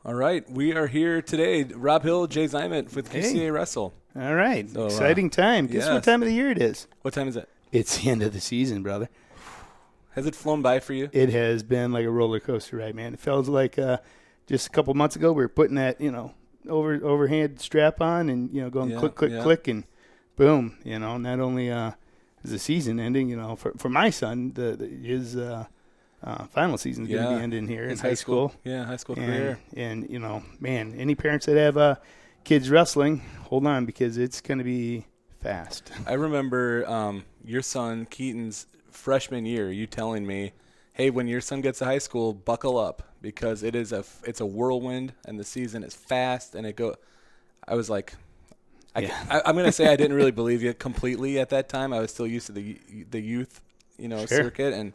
All right. We are here today. Rob Hill, Jay Zimet with QCA Wrestle. All right. So, exciting time. Guess what time of the year it is? What time is it? It's the end of the season, brother. Has it flown by for you? It has been like a roller coaster ride, man. It feels like just a couple months ago we were putting that, overhand strap on and, going click, click, and boom. Not only is the season ending, for my son, his final season is going to be ending here in high school. Yeah, high school career. And, man, any parents that have kids wrestling, hold on because it's going to be fast. I remember your son Keaton's freshman year, you telling me, hey, when your son gets to high school, buckle up because it's a whirlwind and the season is fast and I was like, I'm going to say I didn't really believe you completely at that time. I was still used to the youth, circuit and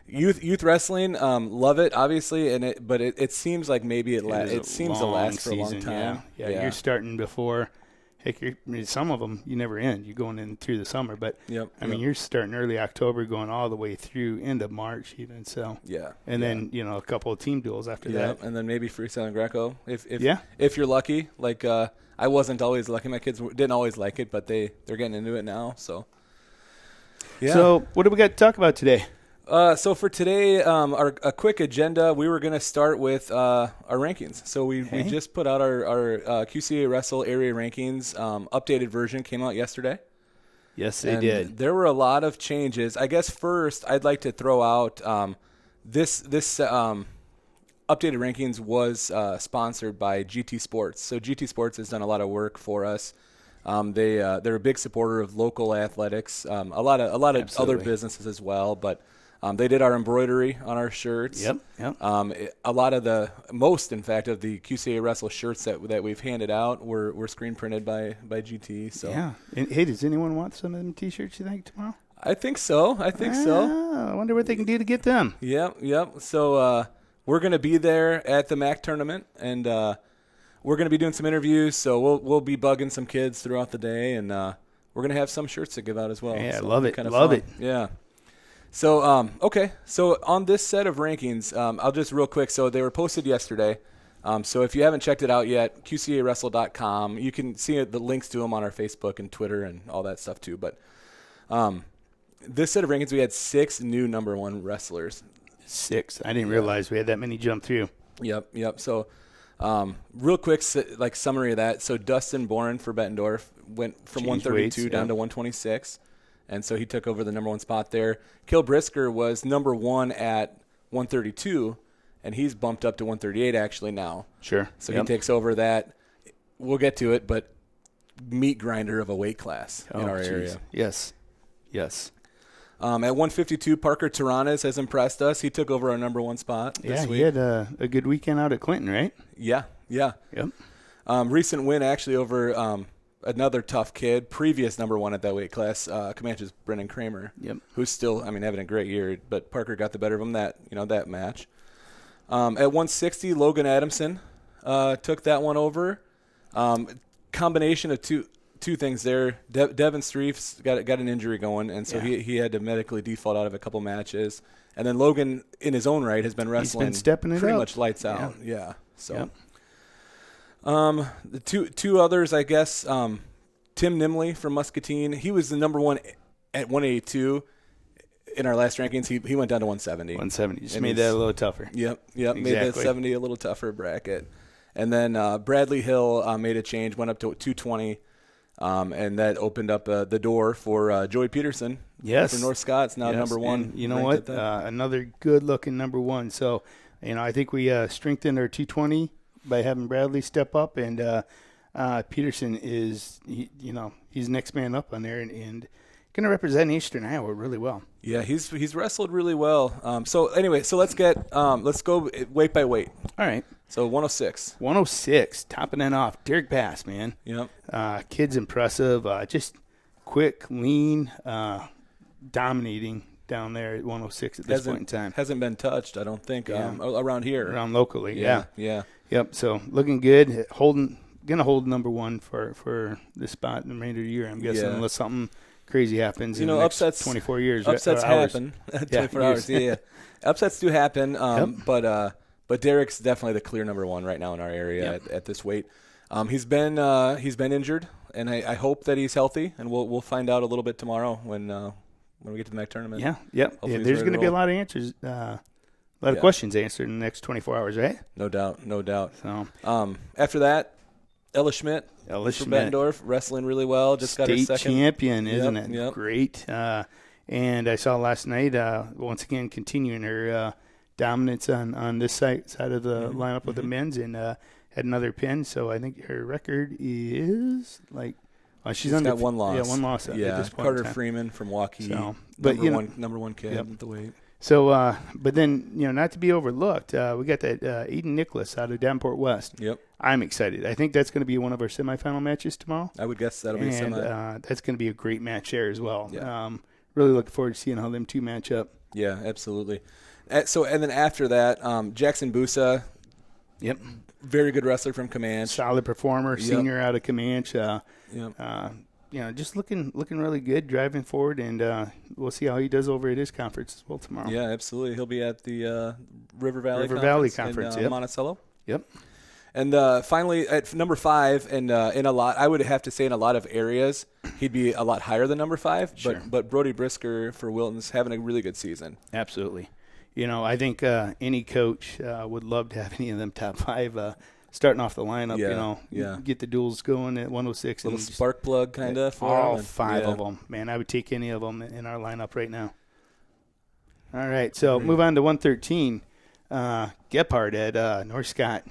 youth wrestling. Love it, obviously, but it seems like maybe it seems to last for a long time. Yeah, you're starting before. Heck, some of them you never end. You're going in through the summer, but I mean you're starting early October, going all the way through end of March even. So then a couple of team duels after that, and then maybe freestyle and Greco if you're lucky. Like I wasn't always lucky. My kids didn't always like it, but they're getting into it now. So So what do we got to talk about today? So for today, a quick agenda, we were going to start with our rankings. So we just put out our QCA Wrestle area rankings. Updated version came out yesterday. Yes, they did. There were a lot of changes. I guess first I'd like to throw out this updated rankings was sponsored by GT Sports. So GT Sports has done a lot of work for us. They're a big supporter of local athletics, a lot of other businesses as well, but they did our embroidery on our shirts. Yep. A lot of most, in fact, of the QCA Wrestle shirts that we've handed out were screen printed by GT. So yeah. And, hey, does anyone want some of them T-shirts? You think tomorrow? I think so. I wonder what they can do to get them. Yep. So we're going to be there at the MAC tournament, and we're going to be doing some interviews. So we'll be bugging some kids throughout the day, and we're going to have some shirts to give out as well. Yeah, so love it. Kind of love fun. it. Yeah. So, okay. So on this set of rankings, I'll just real quick. So they were posted yesterday. So if you haven't checked it out yet, QCAWrestle.com. You can see the links to them on our Facebook and Twitter and all that stuff too. But this set of rankings, we had 6 new number 1 wrestlers. 6. I didn't realize we had that many jump through. Yep. So real quick, summary of that. So Dustin Boren for Bettendorf went from 132 down to 126. And so he took over the number 1 spot there. Kill Brisker was number 1 at 132, and he's bumped up to 138 actually now. Sure. So he takes over that. We'll get to it, but meat grinder of a weight class in our area. Yes. At 152, Parker Taranas has impressed us. He took over our number 1 spot this week. He had a good weekend out at Clinton, right? Yeah. Yep. Recent win actually over another tough kid, previous number 1 at that weight class, Comanche's Brennan Kramer, who's still, having a great year, but Parker got the better of him that match. At 160, Logan Adamson took that one over. Combination of two things there. Devin Streif's got an injury going, and so he had to medically default out of a couple matches. And then Logan, in his own right, has been wrestling. He's been stepping it pretty up. much lights out. Yeah. So. The two others, I guess, Tim Nimley from Muscatine. He was the number 1 at 182 in our last rankings. He went down to 170. 170. Just made that a little tougher. Yep. Exactly. Made that 70 a little tougher bracket. And then Bradley Hill made a change, went up to 220, and that opened up the door for Joey Peterson. Yes. For North Scott's now number 1. And you know what? Another good-looking number 1. So, I think we strengthened our 220 by having Bradley step up, and Peterson is, he's next man up on there, and going to represent Eastern Iowa really well. Yeah, he's wrestled really well. So anyway, let's go weight by weight. All right. So 106. 106, topping it off. Derek Bass, man. Yep. Kid's impressive. Just quick, lean, dominating down there at 106 at this point in time. Hasn't been touched, I don't think, around here. Around locally, yeah. Yep. So looking good. Gonna hold number 1 for this spot in the remainder of the year, I'm guessing, unless something crazy happens in the next upsets, 24 years. Upsets happen. 24 hours. Yeah. Upsets do happen. But But Derek's definitely the clear number one right now in our area at this weight. He's been injured, and I hope that he's healthy, and we'll find out a little bit tomorrow when we get to the MAC tournament. Yeah. There's going to be a lot of answers, a lot of questions answered in the next 24 hours, right? No doubt. So after that, Ella Schmidt from Bettendorf, wrestling really well. Just got her second state champion, isn't it? Yep. Great. And I saw last night, once again, continuing her dominance on this side of the lineup with the men's, and had another pin. So I think her record is she's got one loss. Yeah, one loss. At this point Carter Freeman from Waukee. So, number one kid at the weight. So, but then, not to be overlooked, we got that Aiden Nicholas out of Davenport West. Yep. I'm excited. I think that's going to be one of our semifinal matches tomorrow. I would guess that'll be a semi. That's going to be a great match there as well. Yeah. Really looking forward to seeing how them two match up. Yeah, absolutely. So, and then after that, Jackson Busa. Yep. Very good wrestler from Comanche. Solid performer, senior out of Comanche. Just looking really good, driving forward, and we'll see how he does over at his conference as well tomorrow. Yeah, absolutely. He'll be at the River Valley Conference in Monticello. Yep. And finally, at number 5, and I would have to say in a lot of areas, he'd be a lot higher than number 5. Sure. But Brody Brisker for Wilton's having a really good season. Absolutely. I think any coach would love to have any of them top 5 starting off the lineup. Get the duels going at 106. Little spark plug kind of. All 5 of them. Man, I would take any of them in our lineup right now. All right, so move on to 113. Gephardt at North Scott.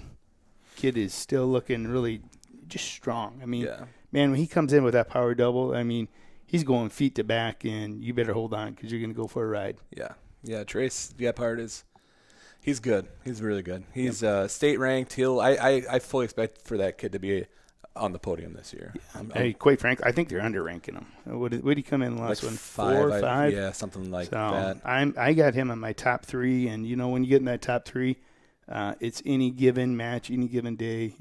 Kid is still looking really just strong. I mean, man, when he comes in with that power double, I mean, he's going feet to back, and you better hold on because you're going to go for a ride. Yeah, Trace Gephardt he's good. He's really good. He's state ranked. I fully expect for that kid to be on the podium this year. Hey, quite frankly, I think they're underranking him. What did he come in last one? 4 or 5? Yeah, something like that. I got him in my top 3, and when you get in that top 3, it's any given match, any given day.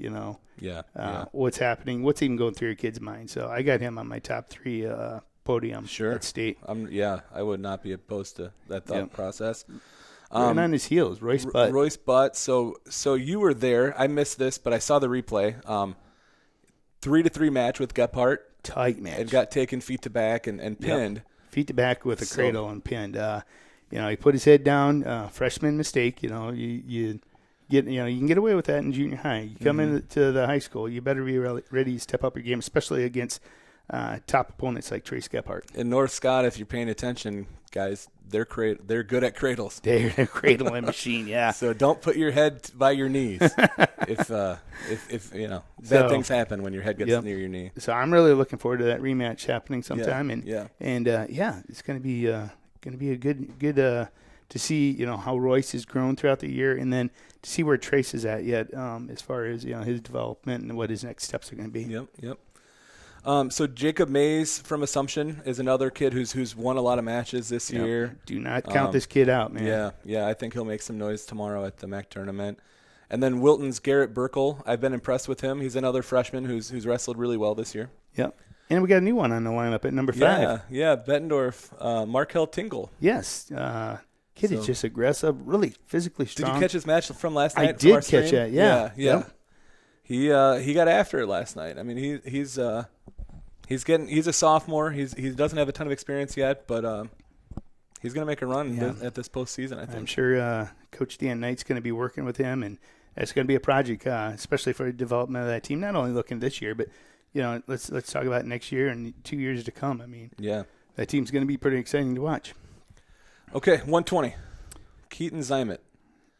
What's happening, what's even going through your kid's mind. So I got him on my top 3 podium. Sure. At state. I would not be opposed to that thought process. And on his heels, Royce Butt. Royce Butt. So you were there. I missed this, but I saw the replay. 3-3 match with Gephardt. Tight match. It got taken feet to back and pinned. Yep. Feet to back with a cradle and pinned. He put his head down. Freshman mistake. You can get away with that in junior high. You come into the high school, you better be ready to step up your game, especially against top opponents like Trace Gephardt. In North Scott, if you're paying attention, guys, they're good at cradles. They're a cradling machine, yeah. So don't put your head by your knees. if bad things happen when your head gets near your knee. So I'm really looking forward to that rematch happening sometime, Yeah. It's going to be a good to see how Royce has grown throughout the year, and then to see where Trace is at yet as far as his development and what his next steps are going to be. Yep. So Jacob Mays from Assumption is another kid who's won a lot of matches this year. Do not count this kid out, man. Yeah. I think he'll make some noise tomorrow at the MAC tournament. And then Wilton's Garrett Burkle. I've been impressed with him. He's another freshman who's wrestled really well this year. Yep. And we got a new one on the lineup at number 5. Yeah. Bettendorf, Markel Tingle. Yes. Kid is just aggressive, really physically strong. Did you catch his match from last night? I did catch it. Yeah. Yep. He got after it last night. I mean, he's a sophomore. He doesn't have a ton of experience yet, but he's going to make a run at this postseason, I think. I'm sure Coach Dan Knight's going to be working with him, and it's going to be a project, especially for the development of that team. Not only looking this year, but let's talk about next year and 2 years to come. I mean, that team's going to be pretty exciting to watch. Okay, 120, Keaton Zimet.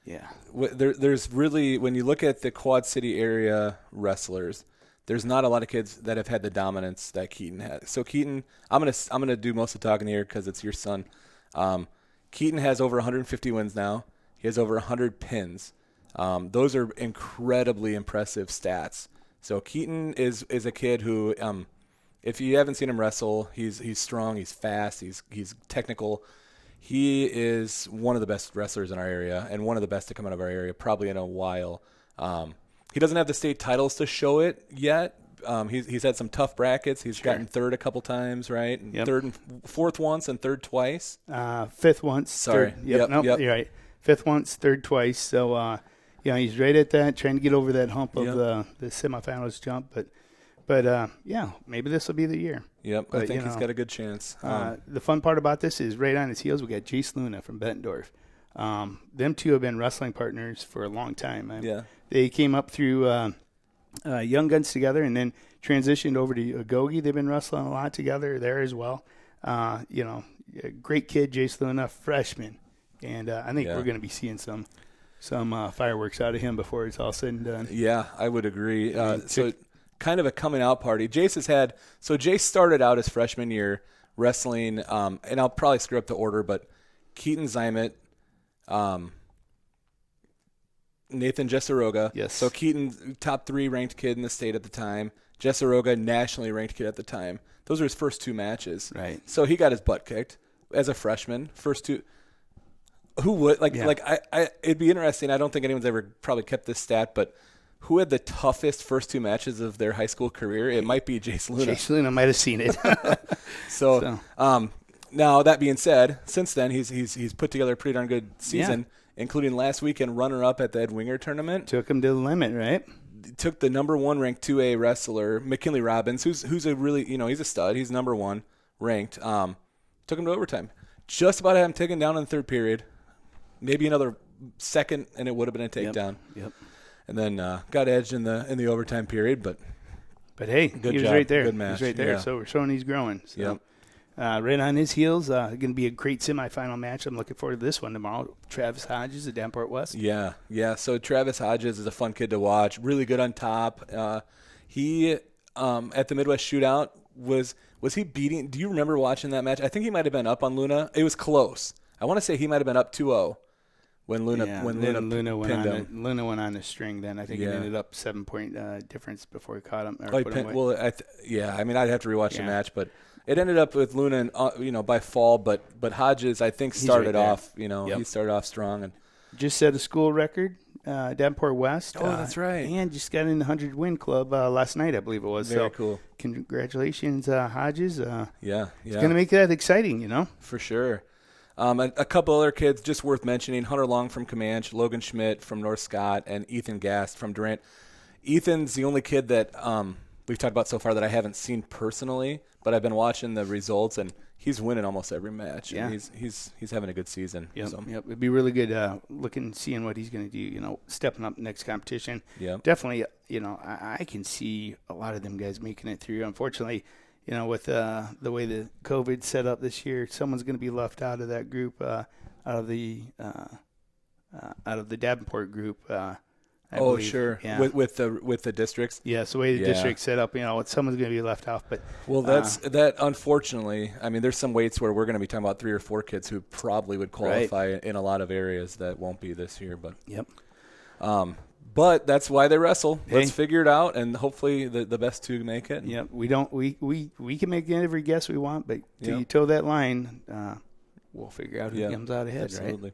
Yeah. There's really, when you look at the Quad City area wrestlers, there's not a lot of kids that have had the dominance that Keaton had. So Keaton, I'm gonna do most of the talking here because it's your son. Keaton has over 150 wins now. He has over 100 pins. Those are incredibly impressive stats. So Keaton is a kid who, if you haven't seen him wrestle, he's strong, he's fast, he's technical. He is one of the best wrestlers in our area and one of the best to come out of our area probably in a while. He doesn't have the state titles to show it yet. He's had some tough brackets. He's gotten third a couple times, right? And third and fourth once and third twice. Fifth once. Sorry. Third. Yep. You're right. Fifth once, third twice. So, Yeah, he's right at that, trying to get over that hump of the semifinals jump. But maybe this will be the year. Yep, but, I think he's got a good chance. The fun part about this is right on his heels, we got Jace Luna from Bettendorf. Them two have been wrestling partners for a long time. They came up through Young Guns together and then transitioned over to Agogi. They've been wrestling a lot together there as well. A great kid, Jace Luna, freshman. And I think we're going to be seeing some fireworks out of him before it's all said and done. Yeah, I would agree. So kind of a coming out party. Jace started out his freshman year wrestling, and I'll probably screw up the order, but Keaton Zimet, Nathan Jessaroga. Yes. So Keaton, top 3 ranked kid in the state at the time. Jessaroga, nationally ranked kid at the time. Those were his first 2 matches. Right. So he got his butt kicked as a freshman. First 2. Who would it'd be interesting. I don't think anyone's ever probably kept this stat, but who had the toughest first 2 matches of their high school career? It might be Jace Luna. Jace Luna might have seen it. So. Now that being said, since then he's put together a pretty darn good season, including last weekend runner-up at the Ed Winger tournament. Took him to the limit, right? Took the number 1 ranked 2A wrestler, McKinley Robbins, who's a really he's a stud. He's number 1 ranked. Took him to overtime. Just about had him taken down in the 3rd period. Maybe another second, and it would have been a takedown. Yep. And then got edged in the overtime period, but hey, good he was job. right there. Good match. He was right there. Yeah. So we're showing he's growing. So. Yep. Right on his heels, going to be a great semifinal match. I'm looking forward to this one tomorrow. Travis Hodges at Davenport West. Yeah. So Travis Hodges is a fun kid to watch. Really good on top. He at the Midwest Shootout was he beating? Do you remember watching that match? I think he might have been up on Luna. It was close. I want to say he might have been up 2-0 when Luna pinned him. Luna went on the string. Then I think it ended up 7-point difference before he caught him. I'd have to rewatch the match, but. It ended up with Luna, by fall, but Hodges, I think, started off. He started off strong and just set a school record, Davenport West. Oh, that's right. And just got in the 100-win club last night, I believe it was. Very cool. Congratulations, Hodges. It's going to make that exciting, For sure. A couple other kids just worth mentioning: Hunter Long from Comanche, Logan Schmidt from North Scott, and Ethan Gast from Durant. Ethan's the only kid that we've talked about so far that I haven't seen personally. But I've been watching the results, and he's winning almost every match. Yeah, he's having a good season. Yep. It'd be really good seeing what he's going to do. Stepping up next competition. Yeah, definitely. I can see a lot of them guys making it through. Unfortunately, with the way the COVID set up this year, someone's going to be left out of that group, out of the Davenport group. I believe. Sure. Yeah. With the districts. Yeah, so the way the district's set up, someone's going to be left off. But that's that. Unfortunately, I mean, there's some weights where we're going to be talking about 3 or 4 kids who probably would qualify in a lot of areas that won't be this year. But but that's why they wrestle. Let's figure it out, and hopefully the best 2 make it. Yep. We can make every guess we want, but till you toe that line, we'll figure out who comes out ahead. Absolutely.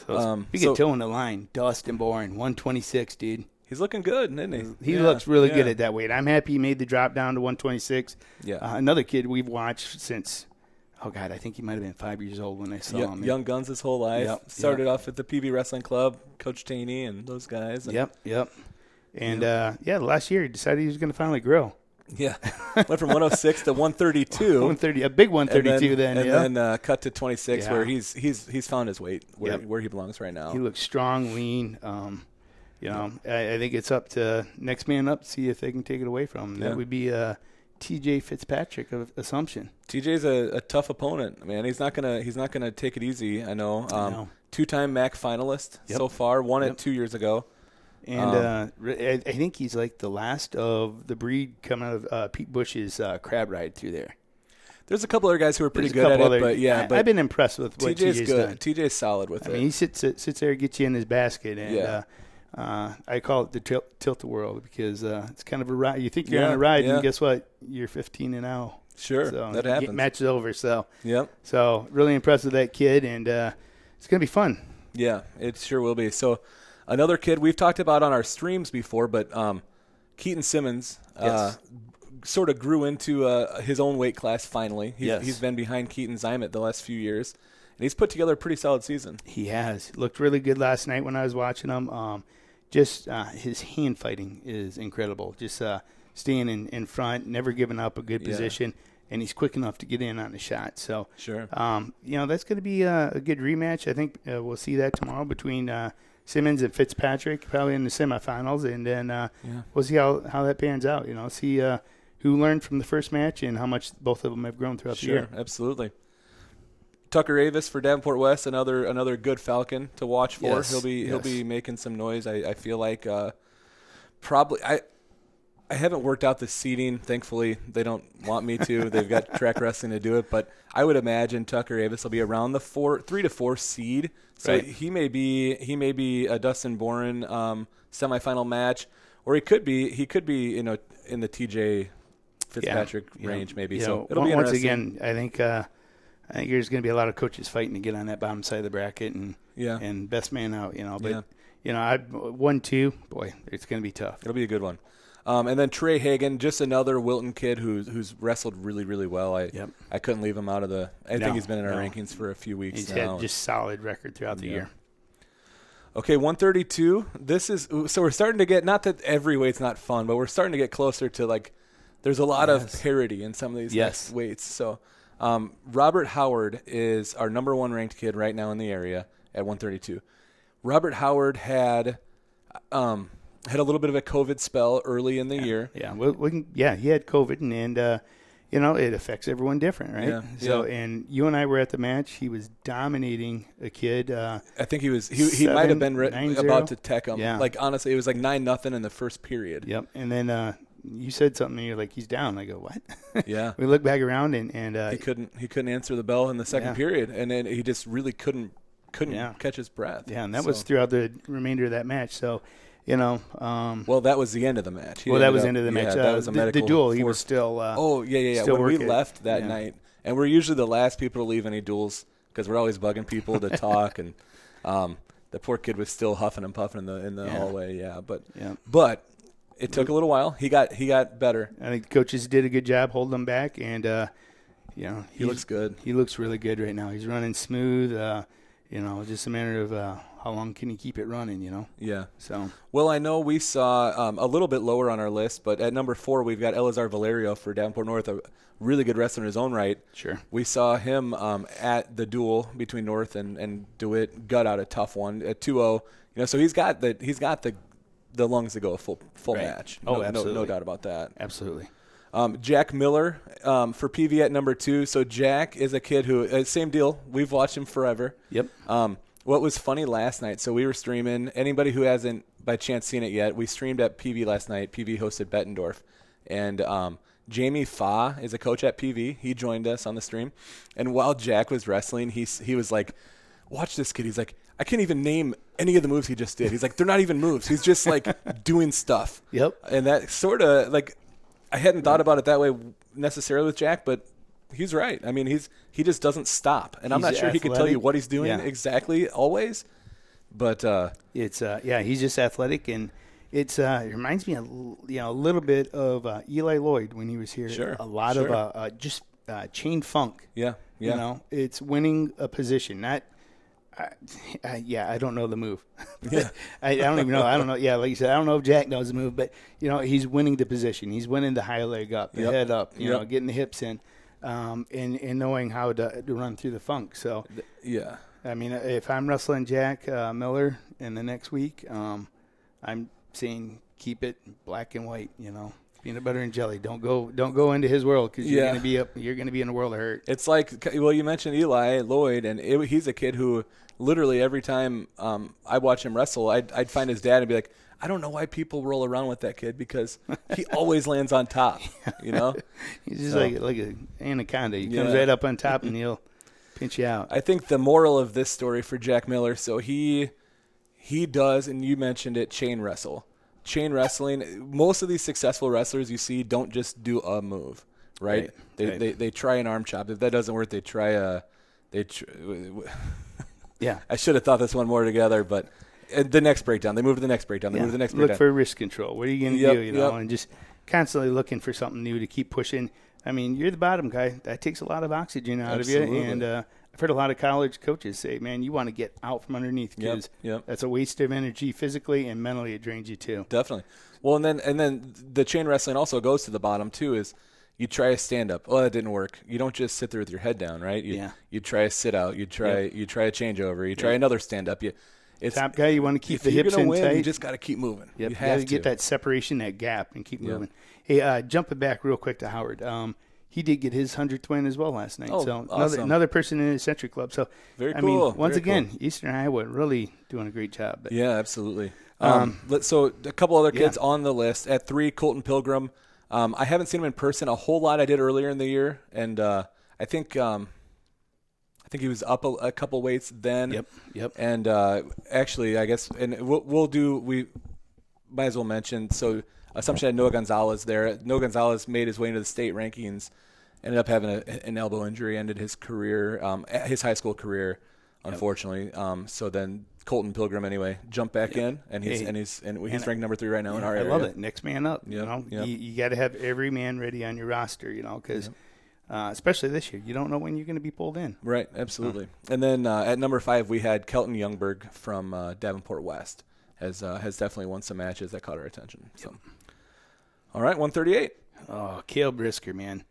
Right? Speaking of toeing the line, Dustin Bourne, 126, dude. He's looking good, isn't he? He looks really good at that weight. I'm happy he made the drop down to 126. Yeah. Another kid we've watched since, I think he might have been 5 years old when I saw him. Young Guns his whole life. Started off at the PB Wrestling Club, Coach Taney and those guys. And And, last year he decided he was going to finally grow. Yeah. Went from 106 to 132. 130, a big 132 and then cut to 26 where he's found his weight where he belongs right now. He looks strong, lean. I think it's up to next man up to see if they can take it away from him. That would be TJ Fitzpatrick of Assumption. TJ's a tough opponent, man. He's not gonna take it easy. I know. 2-time MAC finalist so far. Won it 2 years ago. And I think he's like the last of the breed coming out of Pete Bush's crab ride through there. There's a couple other guys who are pretty good at it, but I've been impressed with what TJ's good. done. TJ's solid with it. I mean, he sits there, gets you in his basket, and I call it the tilt-a-whirl because it's kind of a ride. You think you're on a ride, and guess what? You're 15 and 0. Sure, so that happens. Match is over. So So really impressed with that kid, and it's gonna be fun. Yeah, it sure will be. So. Another kid we've talked about on our streams before, but Keaton Simmons sort of grew into his own weight class finally. He's been behind Keaton Zimet the last few years, and he's put together a pretty solid season. He has. Looked really good last night when I was watching him. just his hand fighting is incredible. Just staying in front, never giving up a good position, and he's quick enough to get in on the shot. So, sure. That's going to be a good rematch. I think we'll see that tomorrow between Simmons and Fitzpatrick, probably in the semifinals, and then we'll see how that pans out. See who learned from the first match and how much both of them have grown throughout the year. Sure, absolutely. Tucker Avis for Davenport West, another good Falcon to watch for. Yes, he'll be making some noise. I feel like probably I haven't worked out the seeding. Thankfully, they don't want me to. They've got track wrestling to do it, but I would imagine Tucker Avis will be around the 3 to 4 seed. So right. he may be a Dustin Boren semifinal match, or he could be in the TJ Fitzpatrick range maybe. So it'll be once interesting. again. I think there's going to be a lot of coaches fighting to get on that bottom side of the bracket and best man out. But 1-2, boy, it's going to be tough. It'll be a good one. And then Trey Hagan, just another Wilton kid who's wrestled really, really well. I couldn't leave him out of the. I think he's been in our rankings for a few weeks he's now. He's had just solid record throughout the year. Okay, 132. So we're starting to get, not that every weight's not fun, but we're starting to get closer to there's a lot of parity in some of these next weights. So Robert Howard is our number 1 ranked kid right now in the area at 132. Robert Howard had a little bit of a COVID spell early in the year. Yeah, he had COVID, and it affects everyone different, right? Yeah. So, and you and I were at the match. He was dominating a kid. I think he was. He might have been about to tech him. Yeah. Honestly, it was 9-0 in the first period. Yep. And then you said something, and you're like, he's down. I go, what? Yeah. We look back around, and he couldn't answer the bell in the second period, and then he just really couldn't catch his breath. Yeah, and that was throughout the remainder of that match. So. Well, that was the end of the match. That was the end of the match. That was a medical. The duel, he was still. When we left that night, and we're usually the last people to leave any duels because we're always bugging people to talk, and the poor kid was still huffing and puffing in the hallway. Yeah, but it took a little while. He got better. I think the coaches did a good job holding him back, and he looks good. He looks really good right now. He's running smooth. Just a matter of how long can he keep it running, Yeah. So. Well, I know we saw a little bit lower on our list, but at number 4, we've got Elazar Valerio for Davenport North, a really good wrestler in his own right. Sure. We saw him at the duel between North and DeWitt, gut out a tough one at 2-0. So he's got the lungs to go a full match. Absolutely. No doubt about that. Absolutely. Jack Miller for PV at number 2. So Jack is a kid who, same deal. We've watched him forever. Yep. What was funny last night, so we were streaming. Anybody who hasn't by chance seen it yet, we streamed at PV last night. PV hosted Bettendorf. And Jamie Fa is a coach at PV. He joined us on the stream. And while Jack was wrestling, he was like, watch this kid. He's like, I can't even name any of the moves he just did. He's like, they're not even moves. He's just doing stuff. Yep. And that sort of I hadn't thought about it that way necessarily with Jack, but he's right. I mean, he just doesn't stop, and I'm not sure he can tell you what he's doing exactly always. But it's he's just athletic, and it reminds me a little bit of Eli Lloyd when he was here. Sure, a lot of just chain funk. Yeah. It's winning a position, not. I don't know the move. Yeah. I don't even know. I don't know. Yeah, like you said, I don't know if Jack knows the move, but he's winning the position. He's winning the high leg up, the head up, getting the hips in, and knowing how to run through the funk. So, yeah. I mean, if I'm wrestling Jack Miller in the next week, I'm saying keep it black and white. Peanut butter and jelly. Don't go into his world because you're gonna be in a world of hurt. It's you mentioned Eli Lloyd, and he's a kid who literally every time I watch him wrestle, I'd find his dad and be like, I don't know why people roll around with that kid because he always lands on top. He's just like an anaconda. He comes right up on top and he'll pinch you out. I think the moral of this story for Jack Miller, so he does, and you mentioned it, chain wrestle. Chain wrestling, most of these successful wrestlers you see don't just do a move, right? They try an arm chop. If that doesn't work, they try yeah. I should have thought this one more together, but the next breakdown. They move to the next breakdown. They move to the next breakdown. Look for wrist control. What are you going to do, and just constantly looking for something new to keep pushing. I mean, you're the bottom guy. That takes a lot of oxygen out of you, and I I've heard a lot of college coaches say, man, you want to get out from underneath because that's a waste of energy physically and mentally. It drains you too. Definitely. Well, and then the chain wrestling also goes to the bottom too. Is you try a stand up. Oh, that didn't work. You don't just sit there with your head down, right? You try a sit out. You try a changeover. You try another stand up. It's top guy. You want to keep the hips in win, tight. You just got to keep moving. Yep. You have to get that separation, that gap, and keep moving. Hey, jumping back real quick to Howard. He did get his 100th win as well last night. Oh, so awesome. another person in his Century Club. So very cool. I mean, once again, Eastern Iowa really doing a great job. But, yeah, absolutely. So a couple other kids on the list. At 3, Colton Pilgrim. I haven't seen him in person a whole lot. I did earlier in the year, and I think he was up a couple weights then. Yep. And actually, I guess, and we might as well mention. So Assumption had Noah Gonzalez there. Noah Gonzalez made his way into the state rankings. Ended up having an elbow injury. Ended his career, his high school career, unfortunately. So then Colton Pilgrim anyway jumped back in, and he's ranked number 3 right now in our area. I love it. Next man up. You got to have every man ready on your roster. Because especially this year, you don't know when you're going to be pulled in. Right. Absolutely. And then at number 5 we had Kelton Youngberg from Davenport West. Has definitely won some matches that caught our attention. So, all right, 138. Oh, Cale Brisker, man.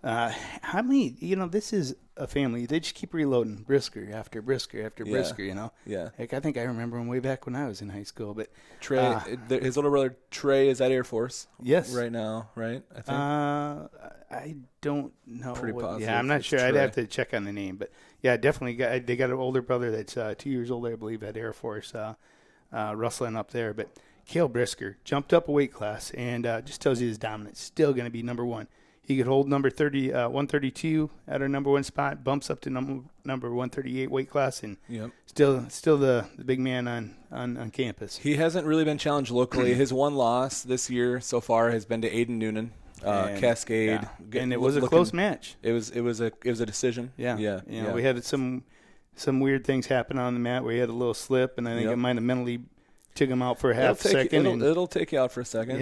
How many? This is a family. They just keep reloading Brisker after Brisker after Brisker. Yeah. Like I think I remember him way back when I was in high school. But Trey, his older brother Trey is at Air Force. Yes. Right now, right? I think. I don't know. Pretty positive. Yeah, I'm not sure. Trey. I'd have to check on the name, but yeah, definitely. They got an older brother that's 2 years older, I believe, at Air Force. Rustling up there, but Cale Brisker jumped up a weight class and just tells you his dominance. Still going to be number 1. He could hold number 132 at our number 1 spot, bumps up to number 138 weight class, and still the big man on campus. He hasn't really been challenged locally. His one loss this year so far has been to Aiden Noonan, Cascade, and it was a close match. It was a decision. Yeah. We had some weird things happen on the mat where he had a little slip, and I think it might have mentally took him out for a half second. It'll take you out for a second.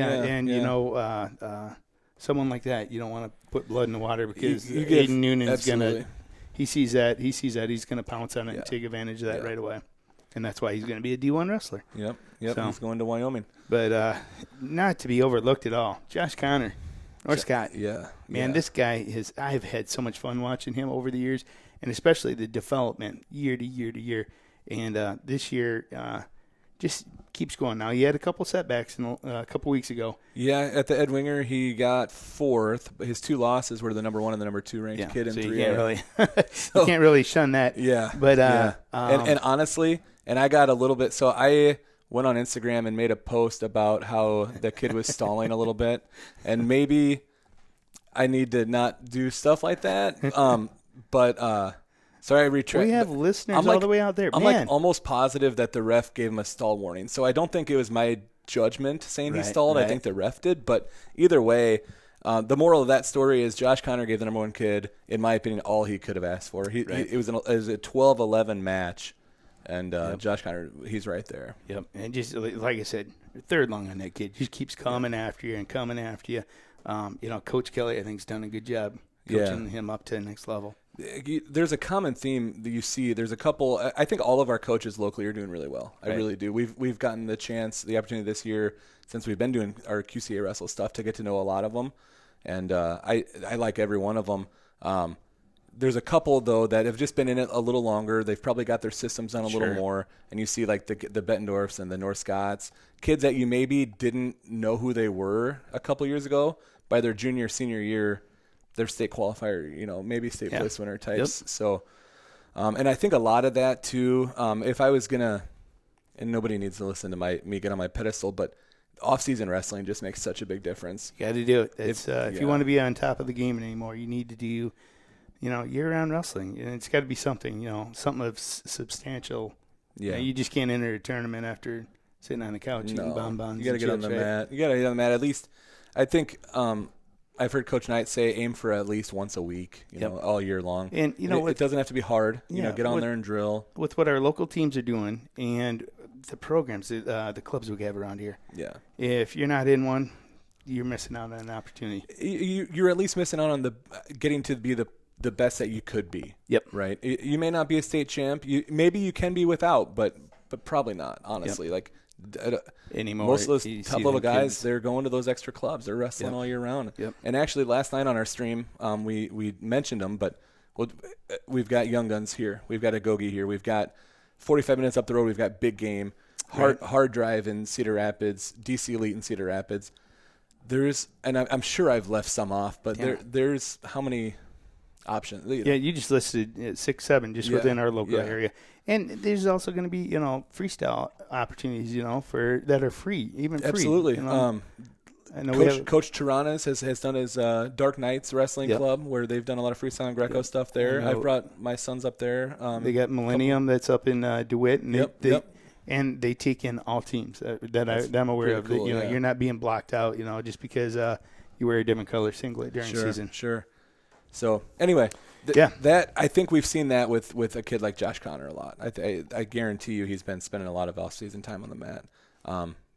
Someone like that, you don't want to put blood in the water because Aiden Noonan's gonna. He sees that. He's gonna pounce on it and take advantage of that right away, and that's why he's gonna be a D1 wrestler. Yep. So, he's going to Wyoming. But not to be overlooked at all, Josh Connor, or Scott. Man, this guy I've had so much fun watching him over the years, and especially the development year to year to year. And this year just keeps going. Now, he had a couple setbacks a couple weeks ago. Yeah, at the Ed Winger, he got 4th, but his 2 losses were the number 1 and the number 2 ranked kid in 3A. You can't really shun that. Yeah. But and honestly, and I got a little bit. So I went on Instagram and made a post about how the kid was stalling a little bit, and maybe I need to not do stuff like that. Sorry, I retract. We have listeners all the way out there. I'm like almost positive that the ref gave him a stall warning. So I don't think it was my judgment saying he stalled. I think the ref did. But either way, the moral of that story is Josh Connor gave the number 1 kid, in my opinion, all he could have asked for. It was a 12-11 match, and Josh Connor, he's right there. Yep, and just like I said, third long on that kid. Just keeps coming after you and coming after you. Coach Kelly, I think, has done a good job coaching him up to the next level. There's a common theme that you see. There's a couple. I think all of our coaches locally are doing really well. I really do. We've gotten the opportunity this year, since we've been doing our QCA Wrestle stuff, to get to know a lot of them, and I like every one of them. There's a couple though that have just been in it a little longer. They've probably got their systems on a little more, and you see like the Bettendorfs and the North Scotts, kids that you maybe didn't know who they were a couple years ago. By their junior, senior year, they're state qualifier, maybe state place winner types. Yep. So, and I think a lot of that too, if I was going to, and nobody needs to listen to me get on my pedestal, but off-season wrestling just makes such a big difference. You got to do it. If you want to be on top of the game anymore, you need to do, year-round wrestling. And it's got to be something, something of substantial. Yeah. You just can't enter a tournament after sitting on the couch eating bonbons. You got to get on the mat. You got to get on the mat at least. I think I've heard Coach Knight say aim for at least once a week, all year long. And it doesn't have to be hard. Get on there and drill. With what our local teams are doing and the programs, the clubs we have around here. Yeah. If you're not in one, you're missing out on an opportunity. You're at least missing out on getting to be the the best that you could be. Yep. Right. You may not be a state champ. Maybe you can be without, but probably not. Honestly, like anymore. Most of those top level guys, they're going to those extra clubs. They're wrestling all year round. Yep. And actually, last night on our stream, we mentioned them, but we've got Young Guns here. We've got Agogi here. We've got 45 minutes up the road. We've got Big Game, Hard Drive in Cedar Rapids, DC Elite in Cedar Rapids. And I'm sure I've left some off, but there's how many options? Yeah, you just listed 6, 7 just within our local area. And there's also going to be, freestyle opportunities, for that are free, even free. Absolutely. I know Coach Tiranas has done his Dark Knights Wrestling Club, where they've done a lot of freestyle and Greco stuff there. I've brought my sons up there. They got Millennium that's up in DeWitt, and and they take in all teams that I'm aware of. Cool, that, you're not being blocked out, just because you wear a different color singlet during season. Sure. So anyway, that I think we've seen that with a kid like Josh Connor a lot. I guarantee you he's been spending a lot of off-season time on the mat.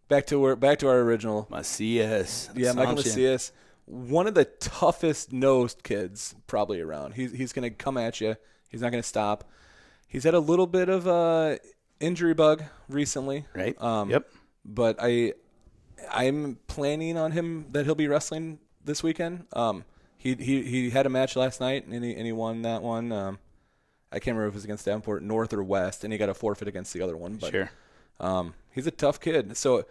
Back to our original Macias. Yeah, Michael Macias, one of the toughest nosed kids probably around. He's going to come at you. He's not going to stop. He's had a little bit of a injury bug recently, right? But I'm planning on him that he'll be wrestling this weekend. He had a match last night and he won that one. I can't remember if it was against Davenport North or West, and he got a forfeit against the other one. But, sure. He's a tough kid. So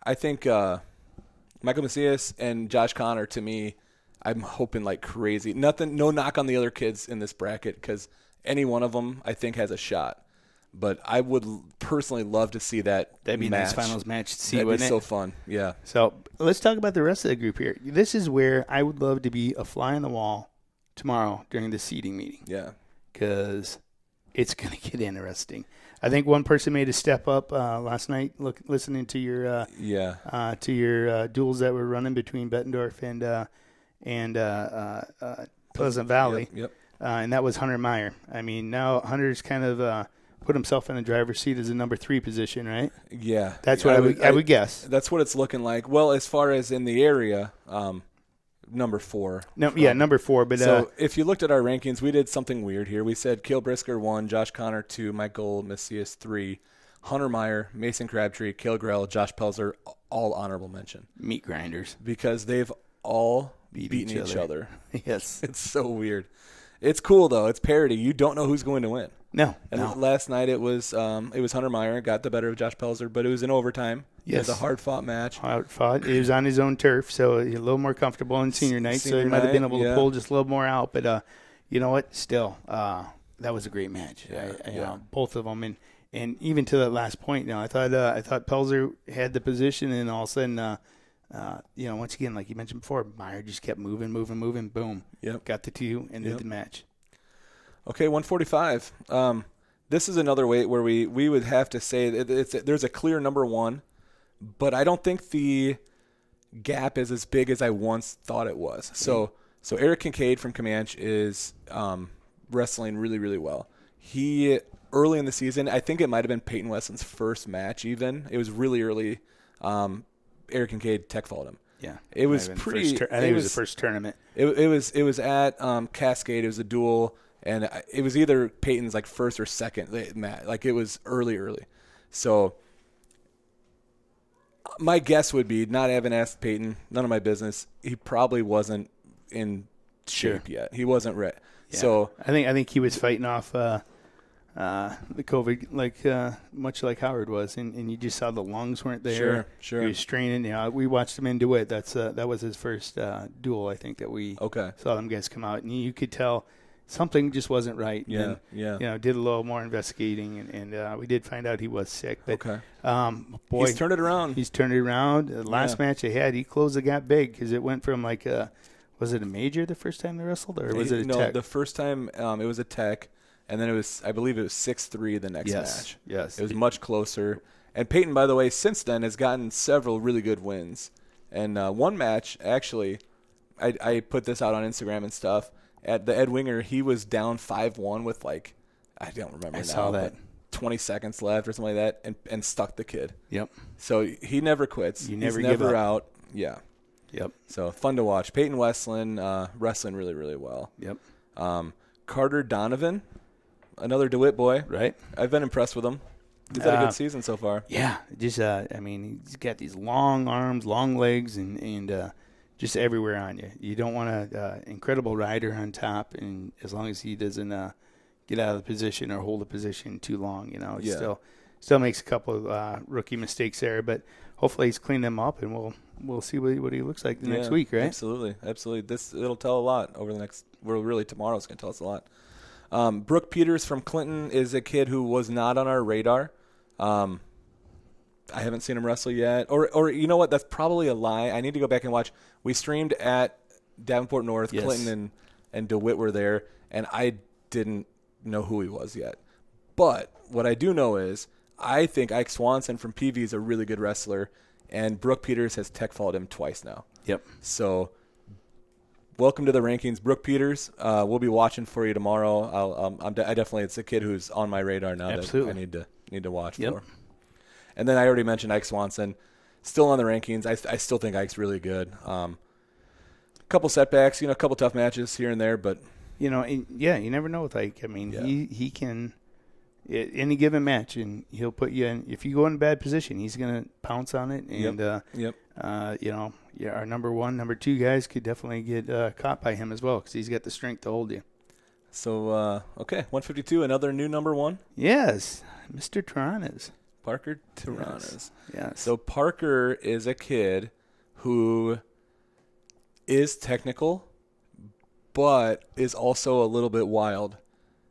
I think Michael Macias and Josh Connor, to me, I'm hoping like crazy. No knock on the other kids in this bracket, because any one of them I think has a shot. But I would personally love to see that. That'd be match. a nice finals match to see. That'd be so fun. Yeah. So let's talk about the rest of the group here. This is where I would love to be a fly on the wall tomorrow during the seeding meeting. Yeah. Because it's going to get interesting. I think one person made a step up last night. Listening to your duels that were running between Bettendorf and Pleasant Valley. Yep. And that was Hunter Meyer. I mean, now Hunter's kind of put himself in the driver's seat as a number 3 position, right? Yeah, that's what I would guess. That's what it's looking like. Well, as far as in the area, number 4. Number 4. But so if you looked at our rankings, we did something weird here. We said Cale Brisker 1, Josh Connor 2, Michael Macias 3, Hunter Meyer, Mason Crabtree, Cale Grell, Josh Pelzer, all honorable mention. Meat grinders, because they've all beaten each other. Yes, it's so weird. It's cool though. It's parity. You don't know who's going to win. No. Last night it was Hunter Meyer got the better of Josh Pelzer, but it was in overtime. Yes. It was a hard-fought match. Hard-fought. It was on his own turf, so a little more comfortable in senior night, so he might have been able to pull just a little more out. But you know what? Still, that was a great match. Both of them, and even to that last point, I thought Pelzer had the position, and all of a sudden, once again, like you mentioned before, Meyer just kept moving, boom. Yep. Got the 2, ended the match. Okay, 145. This is another weight where we would have to say there's a clear number 1, but I don't think the gap is as big as I once thought it was. So Eric Kincaid from Comanche is wrestling really, really well. He, early in the season, I think it might have been Peyton Wesson's first match even. It was really early. Eric Kincaid tech followed him. Yeah, it was pretty. I think it was the first tournament. It was at Cascade. It was a duel, and it was either Peyton's like first or second match. Like it was early. So my guess would be, not having asked Peyton, none of my business, he probably wasn't in shape yet. He wasn't ready. Yeah. So I think he was fighting off the COVID, much like Howard was, and you just saw the lungs weren't there. Sure. He was straining. We watched him in DeWitt. That was his first duel, I think, that we saw them guys come out, and you could tell something just wasn't right. Yeah. Did a little more investigating, and we did find out he was sick. But boy, he's turned it around. The last match they had, he closed the gap big, because it went from was it a major the first time they wrestled, or was it a tech? No, the first time it was a tech. And then I believe it was 6-3 the next match. Yes. It was much closer. And Peyton, by the way, since then has gotten several really good wins. And one match, actually, I put this out on Instagram and stuff. At the Ed Winger, he was down 5-1 with I don't remember now. Saw that. 20 seconds left or something like that, and stuck the kid. Yep. So he never quits. He's never give up. Out. Yeah. Yep. So fun to watch. Peyton Westland wrestling really, really well. Yep. Carter Donovan, another DeWitt boy. Right. I've been impressed with him. He's had a good season so far. Yeah, just he's got these long arms, long legs, and just everywhere on you. You don't want an incredible rider on top, and as long as he doesn't get out of the position or hold a position too long, he still makes a couple of rookie mistakes there, but hopefully he's cleaned them up, and we'll see what he looks like next week, right? Absolutely. It'll tell a lot over the next. Really tomorrow's going to tell us a lot. Brooke Peters from Clinton is a kid who was not on our radar. I haven't seen him wrestle yet. Or you know what? That's probably a lie. I need to go back and watch. We streamed at Davenport North. Yes. Clinton and DeWitt were there, and I didn't know who he was yet. But what I do know is I think Ike Swanson from PV is a really good wrestler, and Brooke Peters has tech followed him twice now. Yep. So welcome to the rankings, Brooke Peters. We'll be watching for you tomorrow. I definitely, it's a kid who's on my radar now. Absolutely. That I need to watch for. And then I already mentioned Ike Swanson, still on the rankings. I still think Ike's really good. Couple setbacks, a couple tough matches here and there, but you never know with Ike. I mean, he can any given match, and he'll put you in. If you go in a bad position, he's going to pounce on it. And our number 1, number 2 guys could definitely get caught by him as well because he's got the strength to hold you. So 152, another new number 1. Yes, Mr. Taranas. Parker Taranas. Yes. So Parker is a kid who is technical, but is also a little bit wild.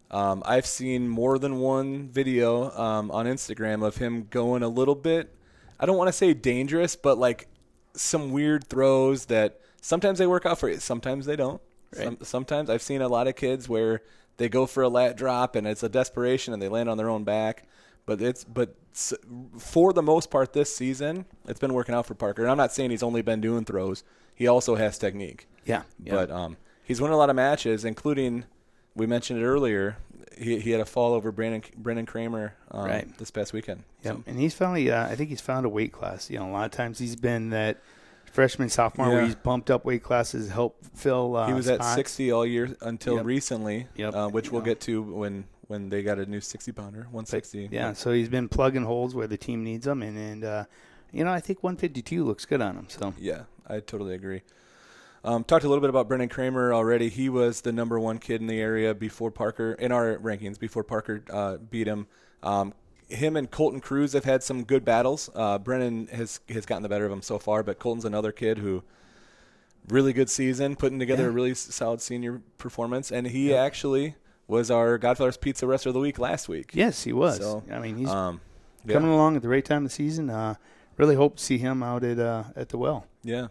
I've seen more than one video on Instagram of him going a little bit, I don't want to say dangerous, but like some weird throws that sometimes they work out for you, sometimes they don't. Right. Sometimes I've seen a lot of kids where they go for a lat drop and it's a desperation and they land on their own back. But for the most part this season, it's been working out for Parker. And I'm not saying he's only been doing throws. He also has technique. Yeah. But he's winning a lot of matches, including, we mentioned it earlier, he had a fall over Brendan Kramer this past weekend. Yeah, so. And he's finally, I think he's found a weight class. A lot of times he's been that freshman, sophomore where he's bumped up weight classes to help fill He was spots. at 60 all year until recently, which we'll get to when they got a new 60-pounder, 160. But, so he's been plugging holes where the team needs them, and I think 152 looks good on him. So yeah, I totally agree. Talked a little bit about Brendan Kramer already. He was the number 1 kid in the area before Parker, in our rankings, before Parker beat him. Him and Colton Cruz have had some good battles. Brennan has gotten the better of him so far, but Colton's another kid who really good season, putting together a really solid senior performance, and he actually was our Godfather's Pizza Wrestler of the Week last week. Yes, he was. So, I mean, he's coming along at the right time of the season. Really hope to see him out at the Well. Yeah.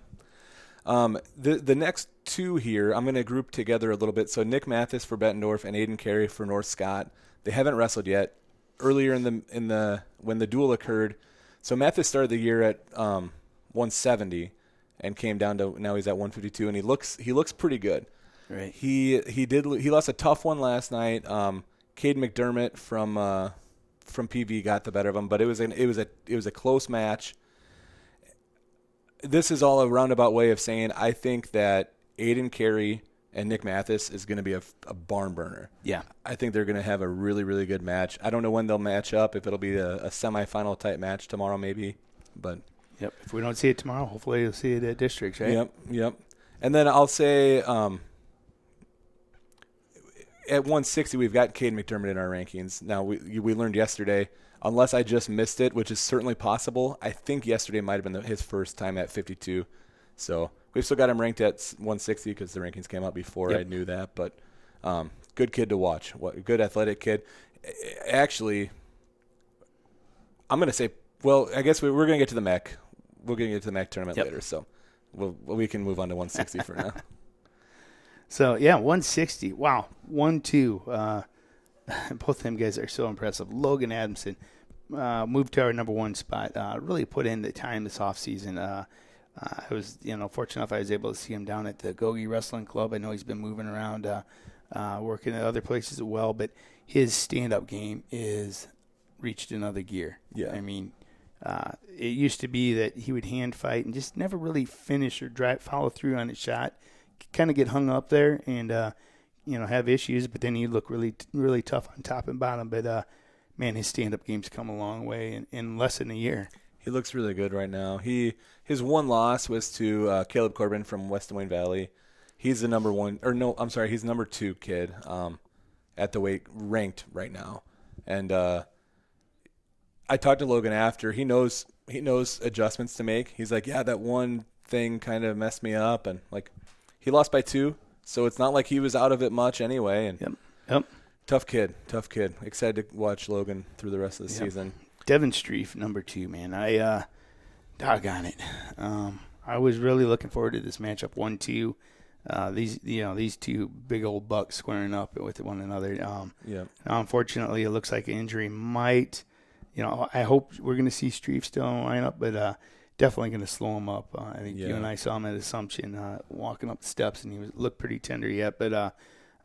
The next 2 here, I'm going to group together a little bit. So Nick Mathis for Bettendorf and Aiden Carey for North Scott. They haven't wrestled yet. Earlier in the when the duel occurred, so Mathis started the year at 170 and came down to now he's at 152, and he looks pretty good. Right. He lost a tough one last night. Cade McDermott from PV got the better of him, but it was a close match. This is all a roundabout way of saying I think that Aiden Carey and Nick Mathis is going to be a barn burner. Yeah. I think they're going to have a really, really good match. I don't know when they'll match up, if it'll be a semifinal type match tomorrow maybe. But yep. If we don't see it tomorrow, hopefully you'll see it at Districts, right? Yep. And then I'll say at 160 we've got Cade McDermott in our rankings. Now we learned yesterday, unless I just missed it, which is certainly possible, I think yesterday might have been his first time at 52. So we've still got him ranked at 160 because the rankings came out before I knew that. But good kid to watch. Good athletic kid. Actually, I'm going to say, well, I guess we're going to get to the MEC. We're going to get to the MEC tournament later. So we can move on to 160 for now. So, 160. Wow. 1-2. Both them guys are so impressive. Logan Adamson moved to our number 1 spot. Really put in the time this offseason. I was, fortunate enough I was able to see him down at the Gogi Wrestling Club. I know he's been moving around, working at other places as well, but his stand-up game is reached another gear. Yeah. I mean, it used to be that he would hand fight and just never really finish or follow through on his shot, kind of get hung up there, and have issues, but then he'd look really, really tough on top and bottom. But, man, his stand-up game's come a long way in less than a year. He looks really good right now. His one loss was to Caleb Corbin from West Des Moines Valley. He's the number one, or no, I'm sorry, he's the number 2 kid at the weight ranked right now. And I talked to Logan after. He knows adjustments to make. He's like, yeah, that one thing kind of messed me up, and like he lost by 2, so it's not like he was out of it much anyway. And yep. Tough kid. Excited to watch Logan through the rest of the season. Devin Streif, number 2, man. I doggone it. I was really looking forward to this matchup 1-2. These 2 big old bucks squaring up with one another. Unfortunately, it looks like an injury might. I hope we're going to see Streif still in the lineup, but definitely going to slow him up. I think you and I saw him at Assumption walking up the steps, and he looked pretty tender yet. But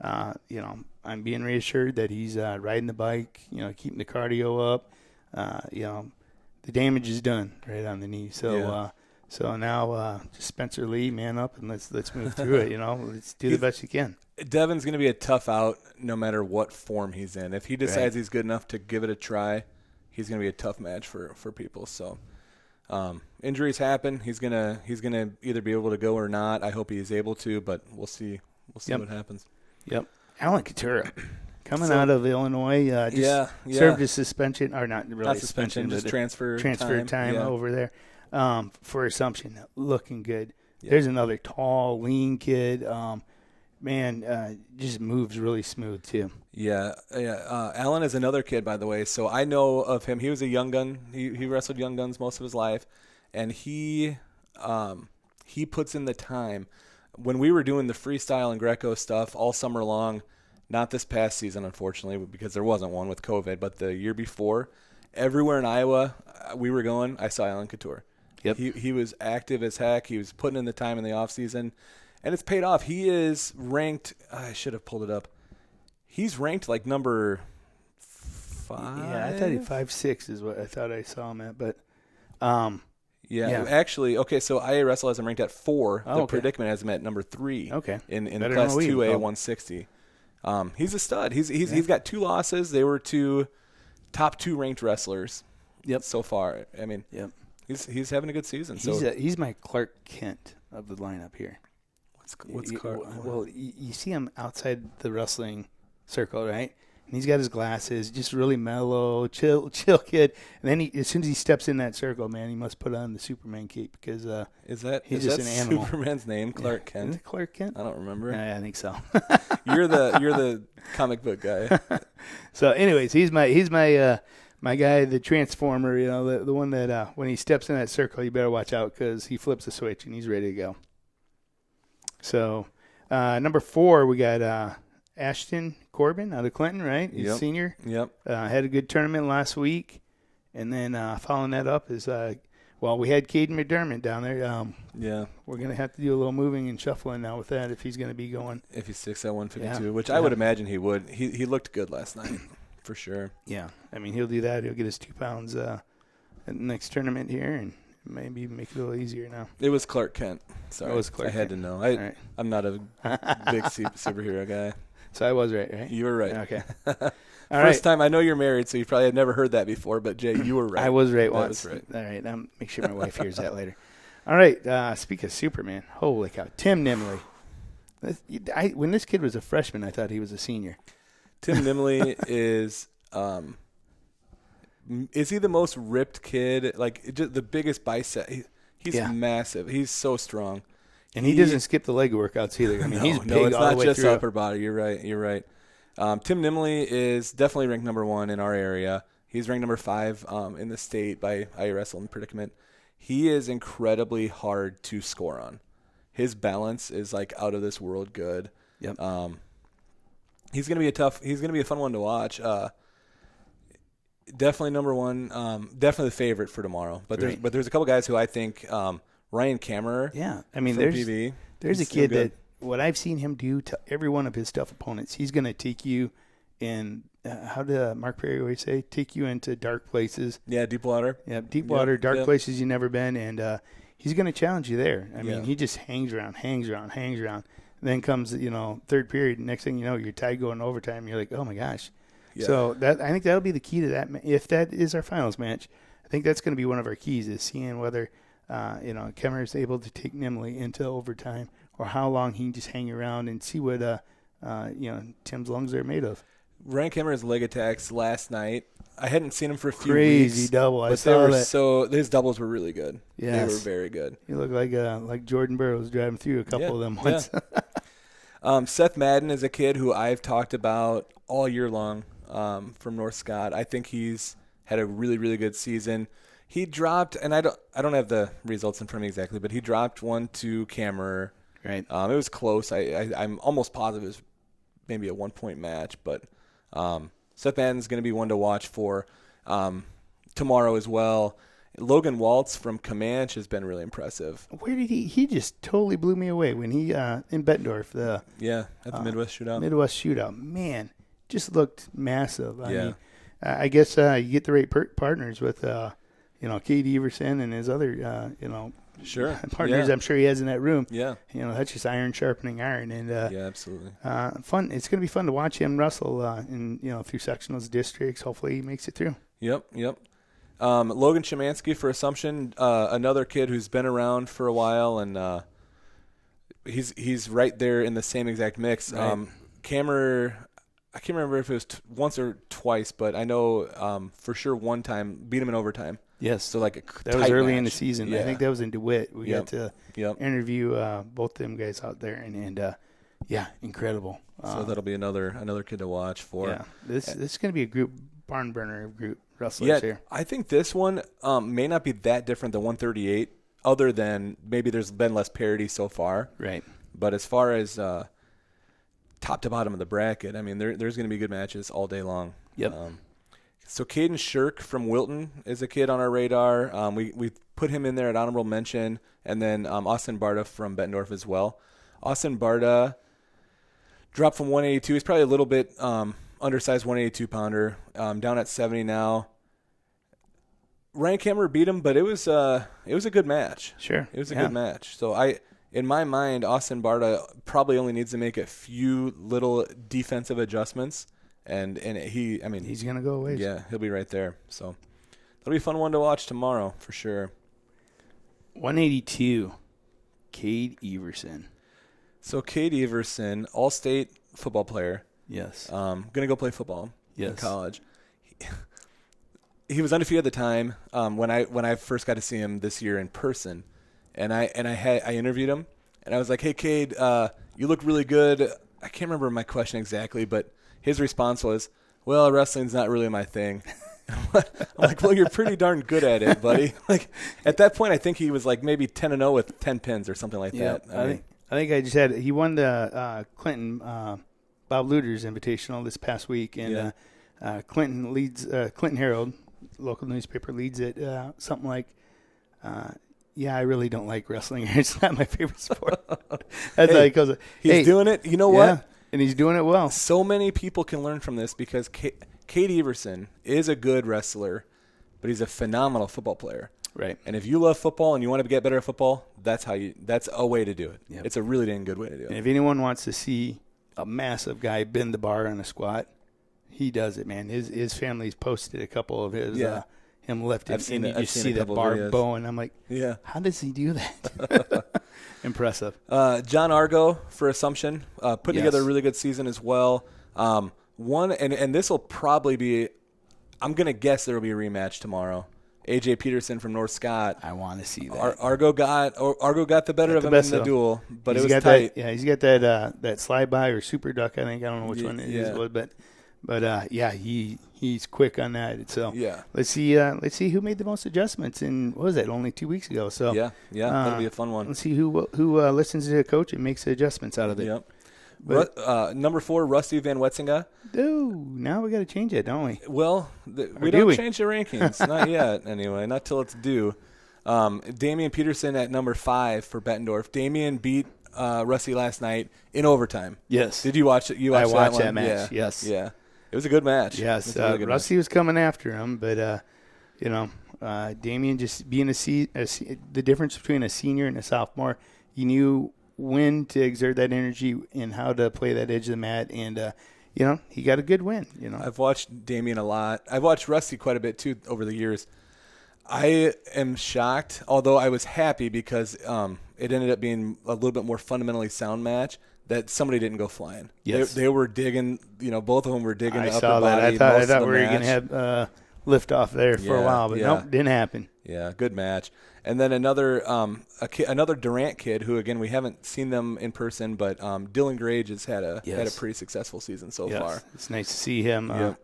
I'm being reassured that he's riding the bike, keeping the cardio up. The damage is done right on the knee. So so now just Spencer Lee, man up, and let's move through it. Let's do the best you can. Devin's going to be a tough out no matter what form he's in. If he decides he's good enough to give it a try, he's going to be a tough match for people. So injuries happen. He's gonna either be able to go or not. I hope he's able to, but we'll see what happens. Yep. Alan Couture coming out of Illinois, served his suspension, or not suspension, just transfer time over there for Assumption. Looking good. Yeah. There's another tall, lean kid. Just moves really smooth too. Yeah. Alan is another kid, by the way. So I know of him. He was a young gun. He wrestled young guns most of his life, and he puts in the time. When we were doing the freestyle and Greco stuff all summer long, not this past season, unfortunately, because there wasn't one with COVID, but the year before, everywhere in Iowa we were going, I saw Alan Couture. Yep. He was active as heck. He was putting in the time in the off season, and it's paid off. He is ranked. I should have pulled it up. He's ranked like number 5. Yeah, I thought 5'6" is what I thought I saw him at, but. Actually, okay, so IA Wrestle has him ranked at 4. The Predicament has him at number 3. Okay. In Class 2A 160. He's a stud. He's got 2 losses. They were top 2 ranked wrestlers. Yep. So far. I mean, he's having a good season. He's my Clark Kent of the lineup here. What's Clark? Well, you see him outside the wrestling circle, right? And he's got his glasses, just really mellow, chill kid. And then as soon as he steps in that circle, man, he must put on the Superman cape because he's just an animal. Superman's name, Clark Kent? Isn't it Clark Kent? I don't remember. I think so. You're the comic book guy. So, anyways, he's my guy, the Transformer. The one that when he steps in that circle, you better watch out because he flips a switch and he's ready to go. So, number 4, we got Ashton Corbin out of Clinton, right? He's a senior. Yep. Had a good tournament last week. And then following that up is, we had Caden McDermott down there. We're going to have to do a little moving and shuffling now with that if he's going to be going. If he sticks at 152, which I would imagine he would. He looked good last night, for sure. Yeah. I mean, he'll do that. He'll get his 2 pounds at the next tournament here and maybe make it a little easier now. It was Clark Kent. Sorry. It was Clark Kent. To know. I'm not a big superhero guy. So I was right? You were right. Okay. First time, I know you're married, so you probably have never heard that before, but Jay, you were right. I was right once. Was right. All right. I'll make sure my wife hears that later. All right. Speak of Superman. Holy cow. Tim Nimley. When this kid was a freshman, I thought he was a senior. Tim Nimley is he the most ripped kid? Like, just the biggest bicep. He's massive. He's so strong. And he doesn't skip the leg workouts either. I mean, he's big all the way through. No, it's not just upper body. You're right. Tim Nimley is definitely ranked number 1 in our area. He's ranked number 5 in the state by IA Wrestle and Predicament. He is incredibly hard to score on. His balance is like out of this world good. Yep. He's gonna be a fun one to watch. Definitely number 1. Definitely the favorite for tomorrow. But there's a couple guys who I think. Ryan Kammerer. Yeah. I mean, there's a kid that what I've seen him do to every one of his tough opponents, he's going to take you in, how did Mark Perry always say, take you into dark places. Yeah, deep water. Yeah, deep water, dark places you've never been, and he's going to challenge you there. I mean, he just hangs around. Then comes, third period. Next thing you know, you're tied going overtime. You're like, oh, my gosh. Yeah. So I think that'll be the key to that. If that is our finals match, I think that's going to be one of our keys is seeing whether, Kemmer is able to take Nimley into overtime or how long he can just hang around and see what, Tim's lungs are made of. Ryan Kemmer's leg attacks last night. I hadn't seen him for a few weeks. Crazy double. I saw that. His doubles were really good. Yes. They were very good. He looked like Jordan Burroughs driving through a couple of them once. Yeah. Seth Madden is a kid who I've talked about all year long from North Scott. I think he's had a really, really good season. He dropped, and I don't have the results in front of me exactly, but he dropped one to Kammerer. Right. It was close. I'm almost positive it was maybe a 1-point match, but Seth Madden's going to be one to watch for tomorrow as well. Logan Waltz from Comanche has been really impressive. Where did he just totally blew me away when he in Bettendorf at the Midwest Shootout. Midwest Shootout, man, just looked massive. I mean, I guess you get the right partners with Cade Everson and his other sure partners. I'm sure he has in that room. Yeah, that's just iron sharpening iron, and absolutely fun. It's going to be fun to watch him wrestle in through sectionals, districts. Hopefully he makes it through. Yep. Logan Szymanski for Assumption, another kid who's been around for a while, and he's right there in the same exact mix. Right. Kammerer, I can't remember if it was once or twice, but I know for sure one time beat him in overtime. Yes. So that was early match. In the season. Yeah. I think that was in DeWitt. We got to interview both them guys out there, and incredible. So that'll be another kid to watch for. Yeah, this is going to be a group barn burner of group wrestlers here. I think this one may not be that different than 138, other than maybe there's been less parity so far. Right. But as far as top to bottom of the bracket, I mean, there's going to be good matches all day long. Yep. So Caden Shirk from Wilton is a kid on our radar. We put him in there at honorable mention, and then Austin Barta from Bettendorf as well. Austin Barta dropped from 182. He's probably a little bit undersized 182-pounder, down at 70 now. Ryan Kammerer beat him, but it was a good match. Sure. It was a good match. So in my mind, Austin Barta probably only needs to make a few little defensive adjustments. And he's gonna go away. Yeah, he'll be right there. So that'll be a fun one to watch tomorrow for sure. 182, Cade Everson. So Cade Everson, all-state football player. Yes. Gonna go play football in college. He was undefeated at the time when I first got to see him this year in person, and I interviewed him, and I was like, "Hey, Cade, you look really good." I can't remember my question exactly, but his response was, "Well, wrestling's not really my thing." I'm like, "Well, you're pretty darn good at it, buddy." Like at that point, I think he was like maybe 10-0 with 10 pins or something like that. I think I just had he won the Clinton Bob Luder's Invitational this past week, and Clinton leads Clinton Herald, local newspaper, leads it something like. I really don't like wrestling. It's not my favorite sport. That's how he goes. He's doing it. You know what? And he's doing it well. So many people can learn from this because Cade Everson is a good wrestler, but he's a phenomenal football player. Right. And if you love football and you want to get better at football, that's a way to do it. Yep. It's a really dang good way to do it. And if anyone wants to see a massive guy bend the bar on a squat, he does it, man. His family's posted a couple of his him lifting, and you just see that bar bowing. I'm like, how does he do that? Impressive. John Argo for Assumption, putting together a really good season as well. And this will probably be, I'm going to guess there will be a rematch tomorrow. AJ Peterson from North Scott. I want to see that. Argo got the better of him in the duel, but it was tight. He's got that slide by or super duck. I think I don't know which one it is, but he's quick on that. So let's see who made the most adjustments. And what was that? Only 2 weeks ago. So that'll be a fun one. Let's see who listens to the coach and makes adjustments out of it. Yep. Number 4, Rusty Van Wetzinga. Dude, now we got to change it, don't we? Well, we don't change the rankings. Not yet, anyway. Not till it's due. Damian Peterson at number 5 for Bettendorf. Damian beat Rusty last night in overtime. Yes. Did you watch it? I watched that match. Yeah. Yes. Yeah. It was a good match. Yes. Rusty was coming after him, but Damian just being the difference between a senior and a sophomore, he knew when to exert that energy and how to play that edge of the mat. And, he got a good win, I've watched Damien a lot. I've watched Rusty quite a bit, too, over the years. I am shocked, although I was happy because it ended up being a little bit more fundamentally sound match, that somebody didn't go flying. Yes. They were digging, both of them were digging the upper saw that. body. I thought we were going to have lift off there for a while, but nope, didn't happen. Yeah, good match. And then another Durant kid who, again, we haven't seen them in person, but Dylan Grage has had a pretty successful season so far. It's nice to see him up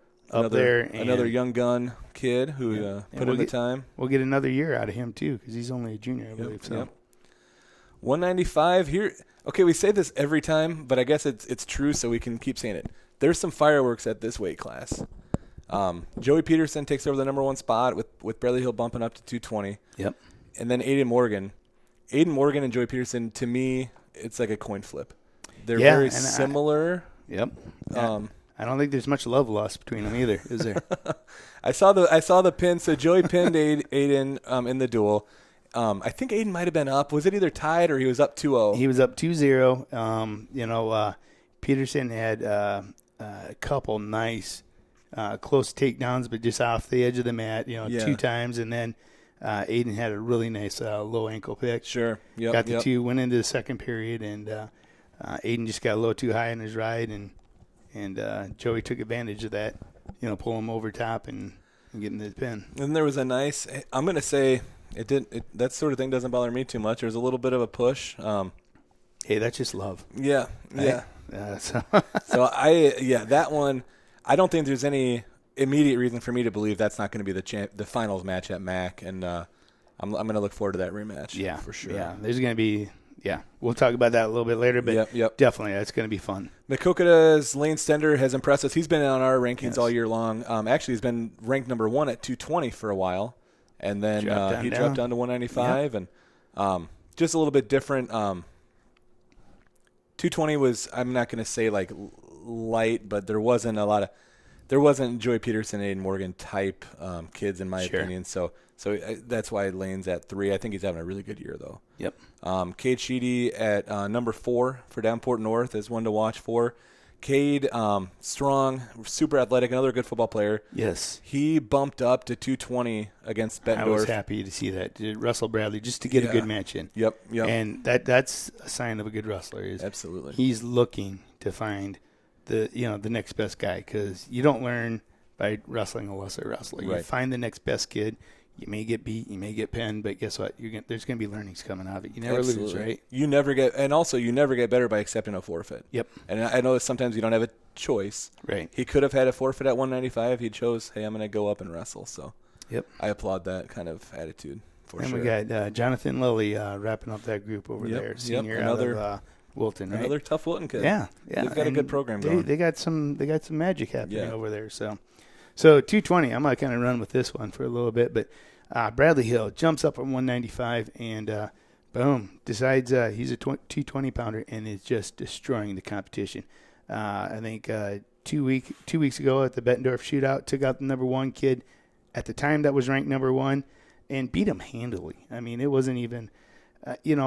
there. And another young gun kid who put in the time. We'll get another year out of him, too, because he's only a junior, I believe. So. 195 here. Okay, we say this every time, but I guess it's true, so we can keep saying it. There's some fireworks at this weight class. Joey Peterson takes over the number 1 spot with Bradley Hill bumping up to 220. Yep. And then Aiden Morgan and Joey Peterson, to me, it's like a coin flip. They're very similar. Yep. I don't think there's much love lost between them either, is there? I saw the pin. So Joey pinned Aiden in the duel. I think Aiden might have been up. Was it either tied or he was up 2-0? He was up 2-0. Peterson had a couple nice close takedowns, but just off the edge of the mat, 2 times. And then Aiden had a really nice low ankle pick. Sure. Yep, got the 2, went into the second period, and Aiden just got a little too high in his ride, and Joey took advantage of that, pull him over top and get in the pin. And there was a nice, I'm going to say, that sort of thing doesn't bother me too much. There's a little bit of a push. Hey, that's just love. Yeah, right? Yeah. So that one, I don't think there's any immediate reason for me to believe that's not going to be the finals match at MAC, and I'm going to look forward to that rematch. Yeah, for sure. Yeah, there's going to be. Yeah, we'll talk about that a little bit later, but definitely that's going to be fun. Maquoketa's Lane Stender has impressed us. He's been on our rankings all year long. Actually, he's been ranked number 1 at 220 for a while, and then he dropped down to 195, and just a little bit different. 220 was, I'm not going to say like light, but there wasn't Joey Peterson, Aiden Morgan type kids in my opinion. So that's why Lane's at 3. I think he's having a really good year though. Yep. Cade Sheedy at number 4 for Davenport North is one to watch for. Cade, strong, super athletic, another good football player. Yes. He bumped up to 220 against Bettendorf. I was happy to see that. Russell Bradley, just to get a good match in. Yep. And that's a sign of a good wrestler. Absolutely. He's looking to find the next best guy, because you don't learn by wrestling a lesser wrestler. You find the next best kid. You may get beat, you may get pinned, but guess what? There's going to be learnings coming out of it. You never lose, right? You never get better by accepting a forfeit. Yep. And I know that sometimes you don't have a choice. Right. He could have had a forfeit at 195. He chose, hey, I'm going to go up and wrestle. So yep. I applaud that kind of attitude for sure. And we got Jonathan Lilly wrapping up that group over there, senior out of Wilton, right? Another tough Wilton kid. Yeah. They've got a good program going. They got some magic happening over there. So 220. I'm going to kind of run with this one for a little bit, but Bradley Hill jumps up from 195 and boom, decides he's a 220 pounder and is just destroying the competition. I think 2 weeks ago at the Bettendorf shootout, took out the number 1 kid at the time that was ranked number 1 and beat him handily. I mean, it wasn't even,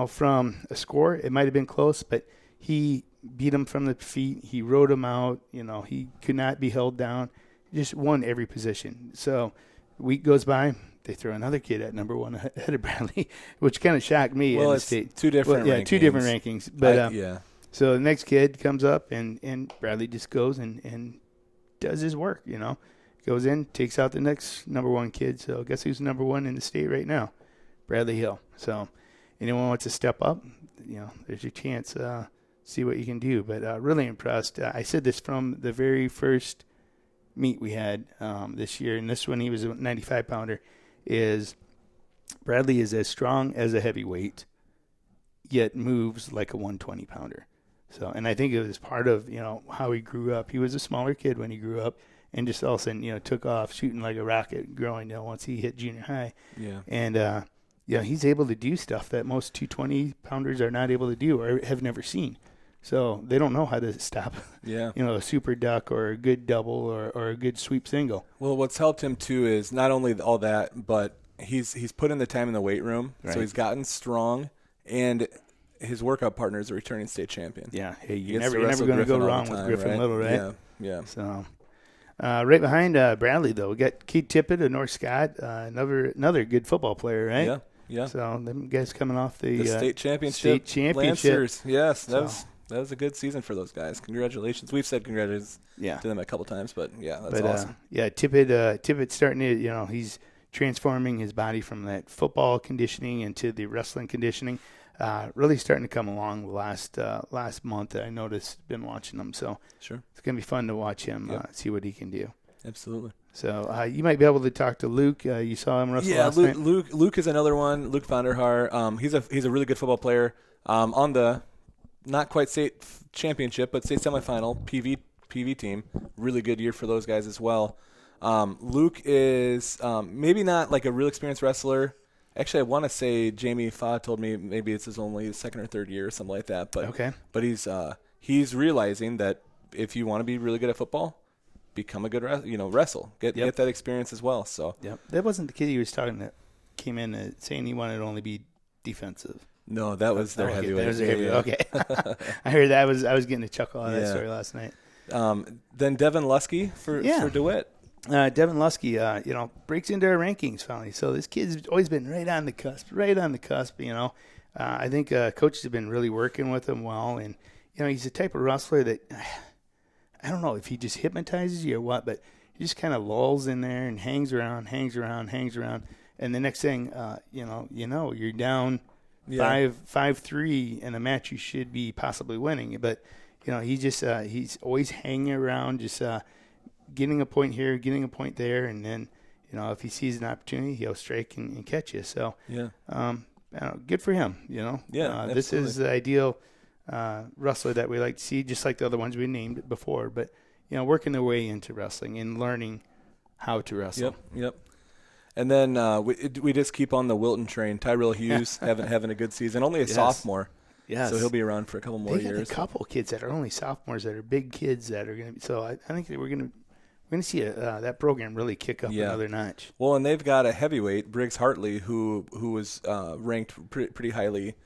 from a score, it might have been close, but he beat him from the feet. He rode him out. He could not be held down. Just won every position. So week goes by. They throw another kid at number 1 ahead of Bradley, which kind of shocked me. Well, it's two different rankings. Two different rankings. But so the next kid comes up, and Bradley just goes and does his work, Goes in, takes out the next number 1 kid. So guess who's number 1 in the state right now? Bradley Hill. So anyone wants to step up, there's your chance. See what you can do. But really impressed. I said this from the very first meet we had this year, and this one he was a 95-pounder, is Bradley is as strong as a heavyweight, yet moves like a 120-pounder. So, and I think it was part of, how he grew up. He was a smaller kid when he grew up and just all of a sudden, took off shooting like a rocket growing, once he hit junior high. Yeah. And, he's able to do stuff that most 220-pounders are not able to do or have never seen. So they don't know how to stop, a super duck or a good double or a good sweep single. Well, what's helped him too is not only all that, but he's put in the time in the weight room, so he's gotten strong. And his workout partner is a returning state champion. Yeah, hey, you're never going to go wrong with Griffin Little, right? Yeah. So, right behind Bradley, though, we got Keith Tippett of North Scott, another good football player, right? Yeah. So them guys coming off the state championship. Lancers. Yes, that was a good season for those guys. Congratulations. We've said congratulations to them a couple times, but that's awesome. Tippett's starting to, he's transforming his body from that football conditioning into the wrestling conditioning. Really starting to come along last month. I noticed, been watching him, so sure, it's gonna be fun to watch him see what he can do. Absolutely. So you might be able to talk to Luke. You saw him wrestle last night. Luke is another one. Luke Vanderhaar. He's a really good football player. On the not quite state championship, but state semifinal PV team. Really good year for those guys as well. Luke is maybe not like a real experienced wrestler. Actually, I want to say Jamie Fa told me maybe it's his only second or third year or something like that. But he's realizing that if you want to be really good at football, become a good wrestle. Get that experience as well. So that wasn't the kid he was talking that came in saying he wanted to only be defensive. No, that was their heavyweight. Okay, I heard that. I was getting a chuckle out of that story last night. Then Devin Lusky for DeWitt. Devin Lusky, breaks into our rankings finally. So this kid's always been right on the cusp. I think coaches have been really working with him well, and he's the type of wrestler that I don't know if he just hypnotizes you or what, but he just kind of lulls in there and hangs around, and the next thing, you're down 5-3 in a match you should be possibly winning, but he's always hanging around, just getting a point here, getting a point there, and then if he sees an opportunity, he'll strike and catch you. So good for him. This is the ideal wrestler that we like to see, just like the other ones we named before. But working their way into wrestling and learning how to wrestle. Yep. And then we just keep on the Wilton train. Tyrell Hughes having a good season, only a sophomore. Yes. So he'll be around for a couple more years. A couple of kids that are only sophomores that are big kids that are going to be. So I think that we're going to see that program really kick up another notch. Well, and they've got a heavyweight, Briggs Hartley, who was ranked pretty highly,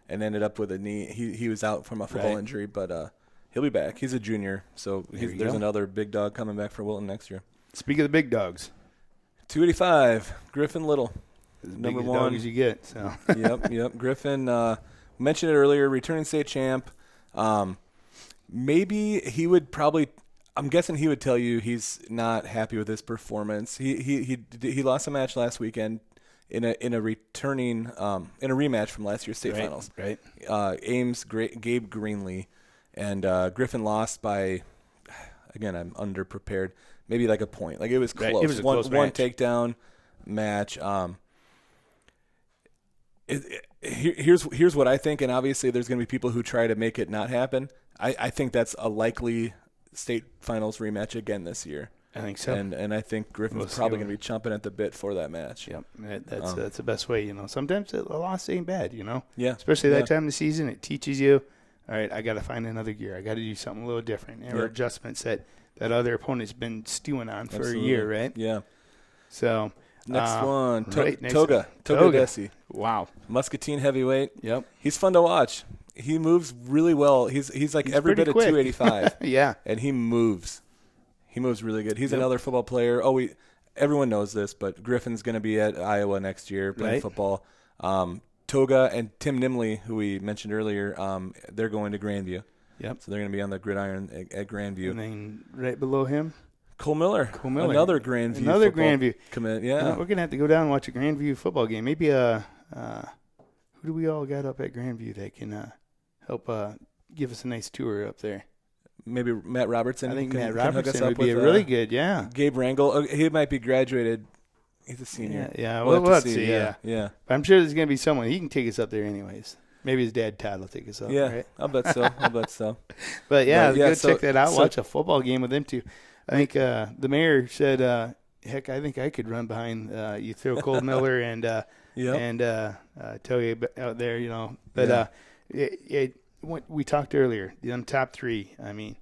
and ended up with a knee. He was out from a football injury, but he'll be back. He's a junior, so there's another big dog coming back for Wilton next year. Speaking of the big dogs, 285, Griffin Little, number one dog as you get. So yep. Griffin. Mentioned it earlier, returning state champ. Maybe he would probably. I'm guessing he would tell you he's not happy with his performance. He lost a match last weekend in a returning in a rematch from last year's state finals. Right. Ames Gabe Greenlee, and Griffin lost by. Again, I'm underprepared. Maybe like a point. Like it was close. Right. It was a close match. One takedown match. Here's what I think, and obviously there's going to be people who try to make it not happen. I think that's a likely state finals rematch again this year. I think so. And I think Griffin's probably going to be chomping at the bit for that match. Yep, that's the best way. Sometimes a loss ain't bad. Yeah. Especially that time of the season, it teaches you. All right, I got to find another gear. I got to do something a little different. Or adjustments that other opponent's been stewing on for a year, right? Yeah. So. Next one, Toga Desi. Wow. Muscatine heavyweight. Yep. He's fun to watch. He moves really well. He's like every bit of 285. Yeah. And he moves. He moves really good. He's another football player. Everyone knows this, but Griffin's going to be at Iowa next year playing football. Toga and Tim Nimley, who we mentioned earlier, they're going to Grandview. Yep. So they're going to be on the gridiron at Grandview. And then right below him, Cole Miller. Another Grandview commit. Yeah. We're going to have to go down and watch a Grandview football game. Maybe who do we all got up at Grandview that can help give us a nice tour up there? Maybe Matt Robertson. I think Matt Robertson would be really good, Gabe Rangel. He might be graduated. He's a senior. Yeah. We'll see. Yeah. But I'm sure there's going to be someone. He can take us up there anyways. Maybe his dad, Todd, will take us up. Yeah, right? I'll bet so. But go check that out. Watch a football game with him, too. I think the mayor said, heck, I think I could run behind you throw Cole Miller and Toye out there, But we talked earlier, the top three, I mean,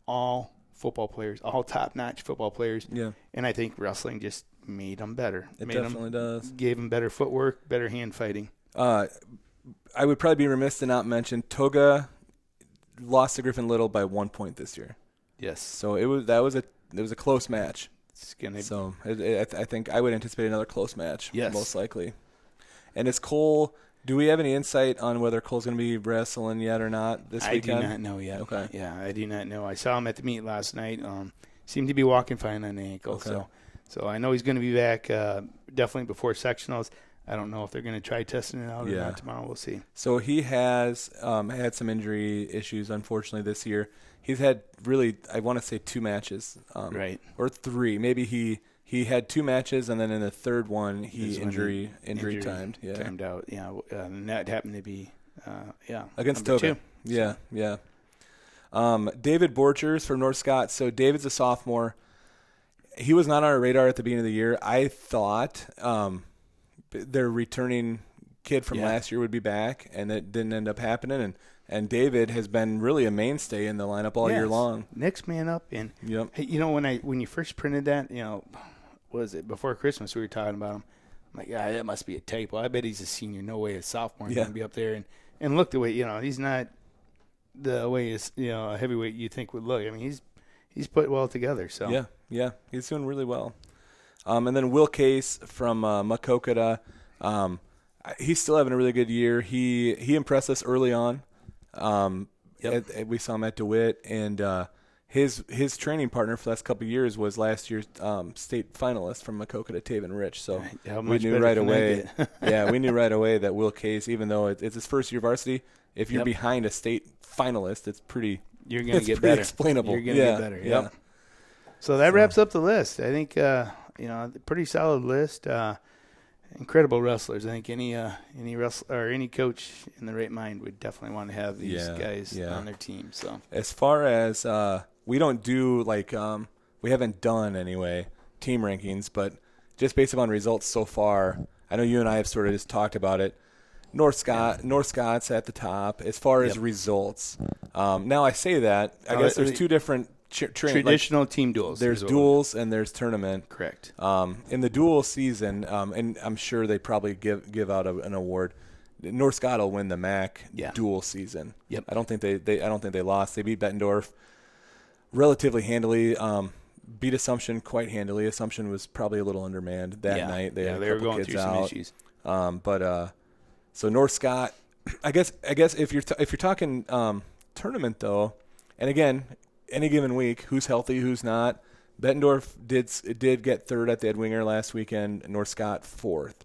all football players, all top-notch football players. Yeah. And I think wrestling just made them better. It definitely does. Gave them better footwork, better hand fighting. I would probably be remiss to not mention Toga lost to Griffin Little by 1 point this year. Yes. So it was a close match. So I think I would anticipate another close match. Yes. Most likely. And is Cole? Do we have any insight on whether Cole's going to be wrestling yet or not this weekend? I do not know yet. Okay. Yeah, I do not know. I saw him at the meet last night. Seemed to be walking fine on the ankle. Okay. So I know he's going to be back definitely before sectionals. I don't know if they're going to try testing it out or not tomorrow. We'll see. So he has had some injury issues, unfortunately, this year. He's had really, I want to say 2 matches. Right. Or 3. Maybe he had 2 matches, and then in the third one, he injury timed. Yeah. Timed out, yeah. And that happened to be, against Toga. 2. Yeah, yeah. David Borchers from North Scott. So David's a sophomore. He was not on our radar at the beginning of the year. I thought their returning kid from last year would be back, and it didn't end up happening. And David has been really a mainstay in the lineup all year long. Next man up. And hey, when you first printed that, was it before Christmas we were talking about him? I'm like, that must be a typo. I bet he's a senior. No way a sophomore is going to be up there. And look the way, he's not the way a heavyweight you think would look. I mean, he's put well together. So yeah, he's doing really well. And then Will Case from Makokata, he's still having a really good year. He impressed us early on. We saw him at DeWitt, and his training partner for the last couple of years was last year's state finalist from Makokata, Taven Rich. So we knew right away. We knew right away that Will Case, even though it's his first year varsity, if you're behind a state finalist, it's pretty. You're going to get better. Explainable. You're going to get better. Yep. So that wraps up the list. I think pretty solid list. Incredible wrestlers. I think any wrestler or any coach in the right mind would definitely want to have these guys on their team. So as far as we don't do we haven't done anyway team rankings, but just based upon results so far, I know you and I have sort of just talked about it. North Scott's at the top as far as results. Now I say that I guess there's 2 different. Traditional team duels. There's duels and there's tournament. Correct. In the dual season, and I'm sure they probably give out an award. North Scott will win the MAC dual season. Yep. I don't think they lost. They beat Bettendorf relatively handily. Beat Assumption quite handily. Assumption was probably a little undermanned that night. They had a couple kids through out. some issues. So North Scott, I guess if you're talking tournament though, and again. Any given week, who's healthy, who's not. Bettendorf did get 3rd at the Ed Winger last weekend. North Scott 4th,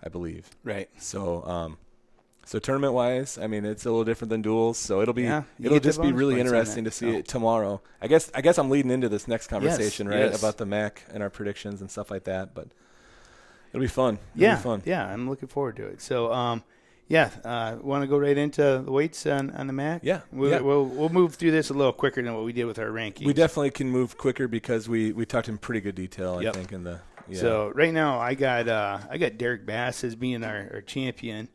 I believe. Right. So, tournament wise, I mean, it's a little different than duels. So it'll just be really interesting to see it tomorrow. I guess I'm leading into this next conversation, right, about the MAC and our predictions and stuff like that. But it'll be fun. It'll be fun. Yeah, I'm looking forward to it. So, want to go right into the weights on the MAC? Yeah. We'll move through this a little quicker than what we did with our rankings. We definitely can move quicker because we talked in pretty good detail, I think, in the So right now I got Derek Bass as being our champion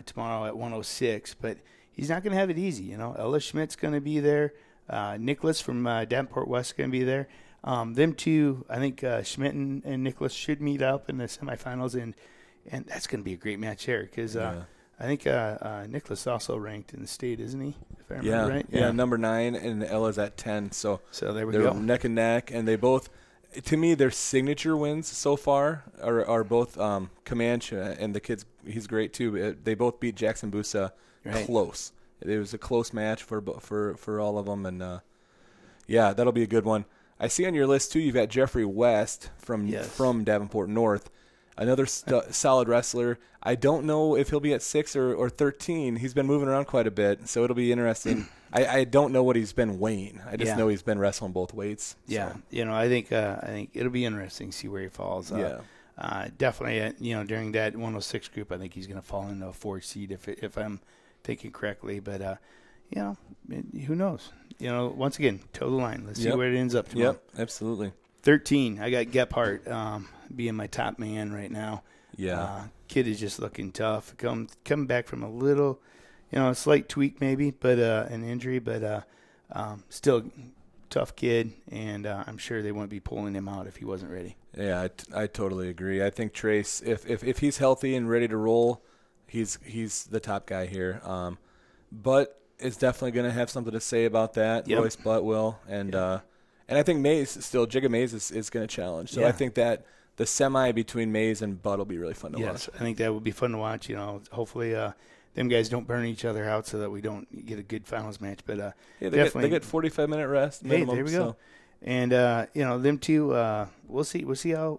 tomorrow at 106, but he's not going to have it easy. Ella Schmidt's going to be there. Nicholas from Davenport West is going to be there. Them two, I think Schmidt and Nicholas should meet up in the semifinals, and that's going to be a great match there because I think Nicholas also ranked in the state, isn't he? If I remember right. Yeah, number 9, and Ella's at 10. So there we they're go. Neck and neck, and they both, to me, their signature wins so far are both Comanche and the kids. He's great too. They both beat Jackson Busa close. It was a close match for all of them, and that'll be a good one. I see on your list too. You've got Jeffrey West from Davenport North. Another solid wrestler. I don't know if he'll be at 6 or 13. He's been moving around quite a bit, so it'll be interesting. I don't know what he's been weighing. I just know he's been wrestling both weights. Yeah, so. I think it'll be interesting to see where he falls. Definitely, during that 106 group, I think he's going to fall into a 4 seed if I'm thinking correctly. But who knows? Once again, toe the line. Let's see where it ends up tomorrow. Yep, absolutely. 13. I got Gephardt being my top man right now. Yeah. Kid is just looking tough. Coming back from a little, a slight tweak maybe, but an injury, but still tough kid, and I'm sure they wouldn't be pulling him out if he wasn't ready. Yeah, I totally agree. I think Trace, if he's healthy and ready to roll, he's the top guy here. But is definitely going to have something to say about that. Yep. Royce Butt will, and I think Jigga Mays is going to challenge. So I think that the semi between Mays and Butt will be really fun to watch. I think that would be fun to watch. Hopefully them guys don't burn each other out so that we don't get a good finals match. But they get 45-minute rest minimum. Hey, there we go. And them two, we'll see who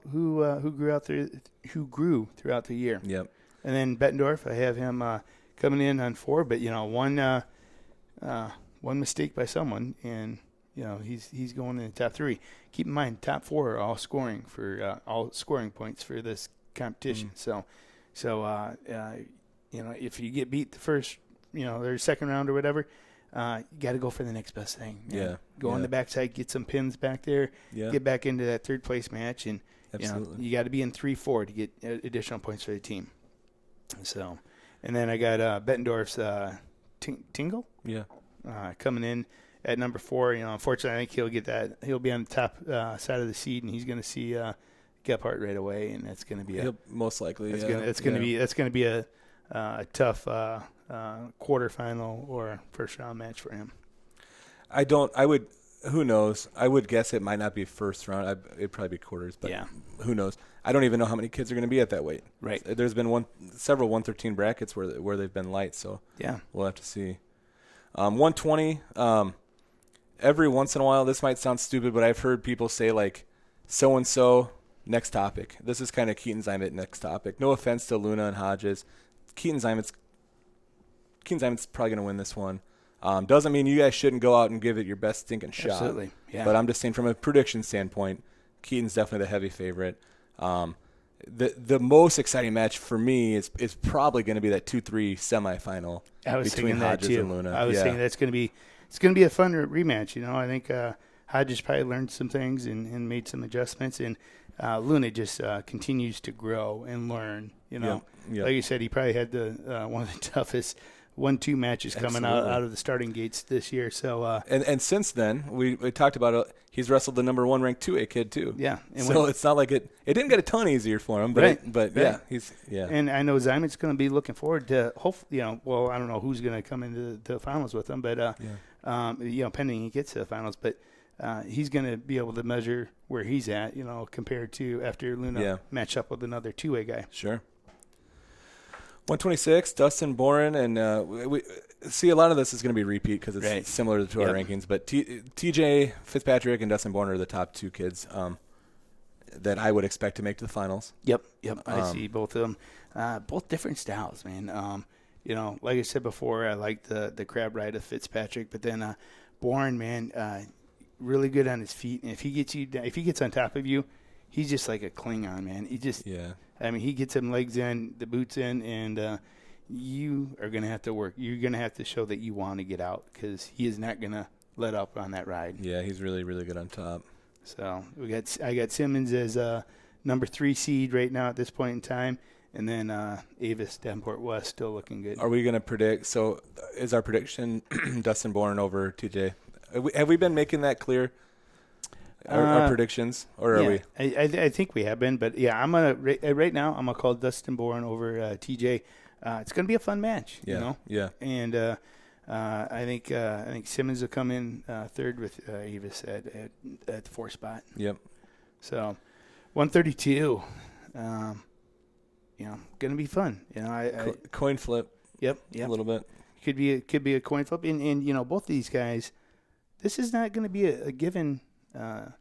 grew throughout the year. Yep. And then Bettendorf, I have him coming in on 4, but one mistake by someone, and he's going in the top 3. Keep in mind, top 4 are all scoring points for this competition. So if you get beat the first, their second round or whatever, you got to go for the next best thing. Go on the backside, get some pins back there, get back into that third place match, and you got to be in 3-4 to get additional points for the team. So, and then I got Bettendorf's Tingle, coming in at number 4. Unfortunately, I think he'll get that. He'll be on the top side of the seed, and he's going to see Gephardt right away, and that's going to be most likely. That's going to be a tough quarterfinal or first round match for him. Who knows? I would guess it might not be first round. It'd probably be quarters, but who knows? I don't even know how many kids are going to be at that weight. Right. There's been several 113 brackets where they've been light, so we'll have to see. 120. Every once in a while, this might sound stupid, but I've heard people say like, so and so. Next topic. This is kind of Keaton Zimet next topic. No offense to Luna and Hodges. Keaton Zimet's probably going to win this one. Doesn't mean you guys shouldn't go out and give it your best stinking shot. Absolutely. Yeah. But I'm just saying from a prediction standpoint, Keaton's definitely the heavy favorite. The most exciting match for me is probably going to be that 2-3 semifinal between Hodges and Luna. I was thinking it's going to be a fun rematch. I think Hodges probably learned some things and made some adjustments, and Luna just continues to grow and learn. Like you said, he probably had one of the toughest 1-2 matches coming out of the starting gates this year. So and since then we talked about it. He's wrestled the number 1 ranked 2A kid too. Yeah, and so it's not like it didn't get a ton easier for him, but he's. And I know Zimet's going to be looking forward to hopefully well, I don't know who's going to come into the finals with him, but pending he gets to the finals, but he's going to be able to measure where he's at, compared to after Luna match up with another 2A guy. Sure. 126, Dustin Boren, and we see a lot of this is going to be repeat because it's similar to our rankings. But TJ Fitzpatrick and Dustin Boren are the top 2 kids that I would expect to make to the finals. Yep. I see both of them. Both different styles, man. Like I said before, I like the crab ride of Fitzpatrick, but then Boren, man, really good on his feet, and if he gets on top of you, he's just like a Klingon, man. He just he gets them legs in, the boots in, and you are going to have to work. You're going to have to show that you want to get out because he is not going to let up on that ride. Yeah, he's really, really good on top. So I got Simmons as number 3 seed right now at this point in time, and then Avis Davenport West still looking good. Are we going to predict? So is our prediction Dustin Boren over TJ? Have we been making that clear? Our predictions, or are we? I think we have been, but I'm gonna right now. I'm gonna call Dustin Boren over TJ. It's gonna be a fun match, Yeah. And I think Simmons will come in third with Avis at the 4 spot. Yep. So 132, gonna be fun. Coin flip. Yep. A little bit. Could be a coin flip, and both these guys. This is not going to be a given. To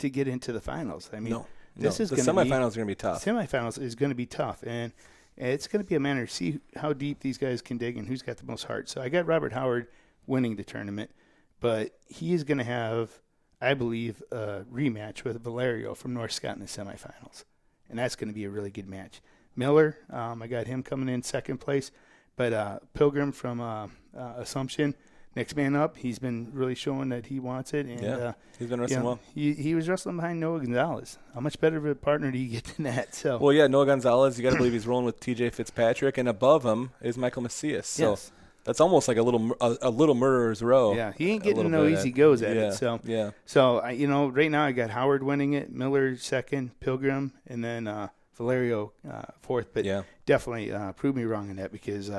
get into the finals. I mean, this is the semifinals are going to be tough. Semifinals is going to be tough, and it's going to be a matter to see how deep these guys can dig and who's got the most heart. So I got Robert Howard winning the tournament, but he is going to have, I believe, a rematch with Valerio from North Scott in the semifinals, and that's going to be a really good match. Miller, I got him coming in second place, but Pilgrim from Assumption. Next man up, he's been really showing that he wants it. And, he's been wrestling well. He was wrestling behind Noah Gonzalez. How much better of a partner do you get than that? So. Well, Noah Gonzalez, you got to believe he's rolling with TJ Fitzpatrick, and above him is Michael Macias. So that's almost like a little murderer's row. Yeah, he ain't getting no easy goes at it. So So right now I got Howard winning it, Miller second, Pilgrim, and then Valerio fourth, but definitely prove me wrong in that because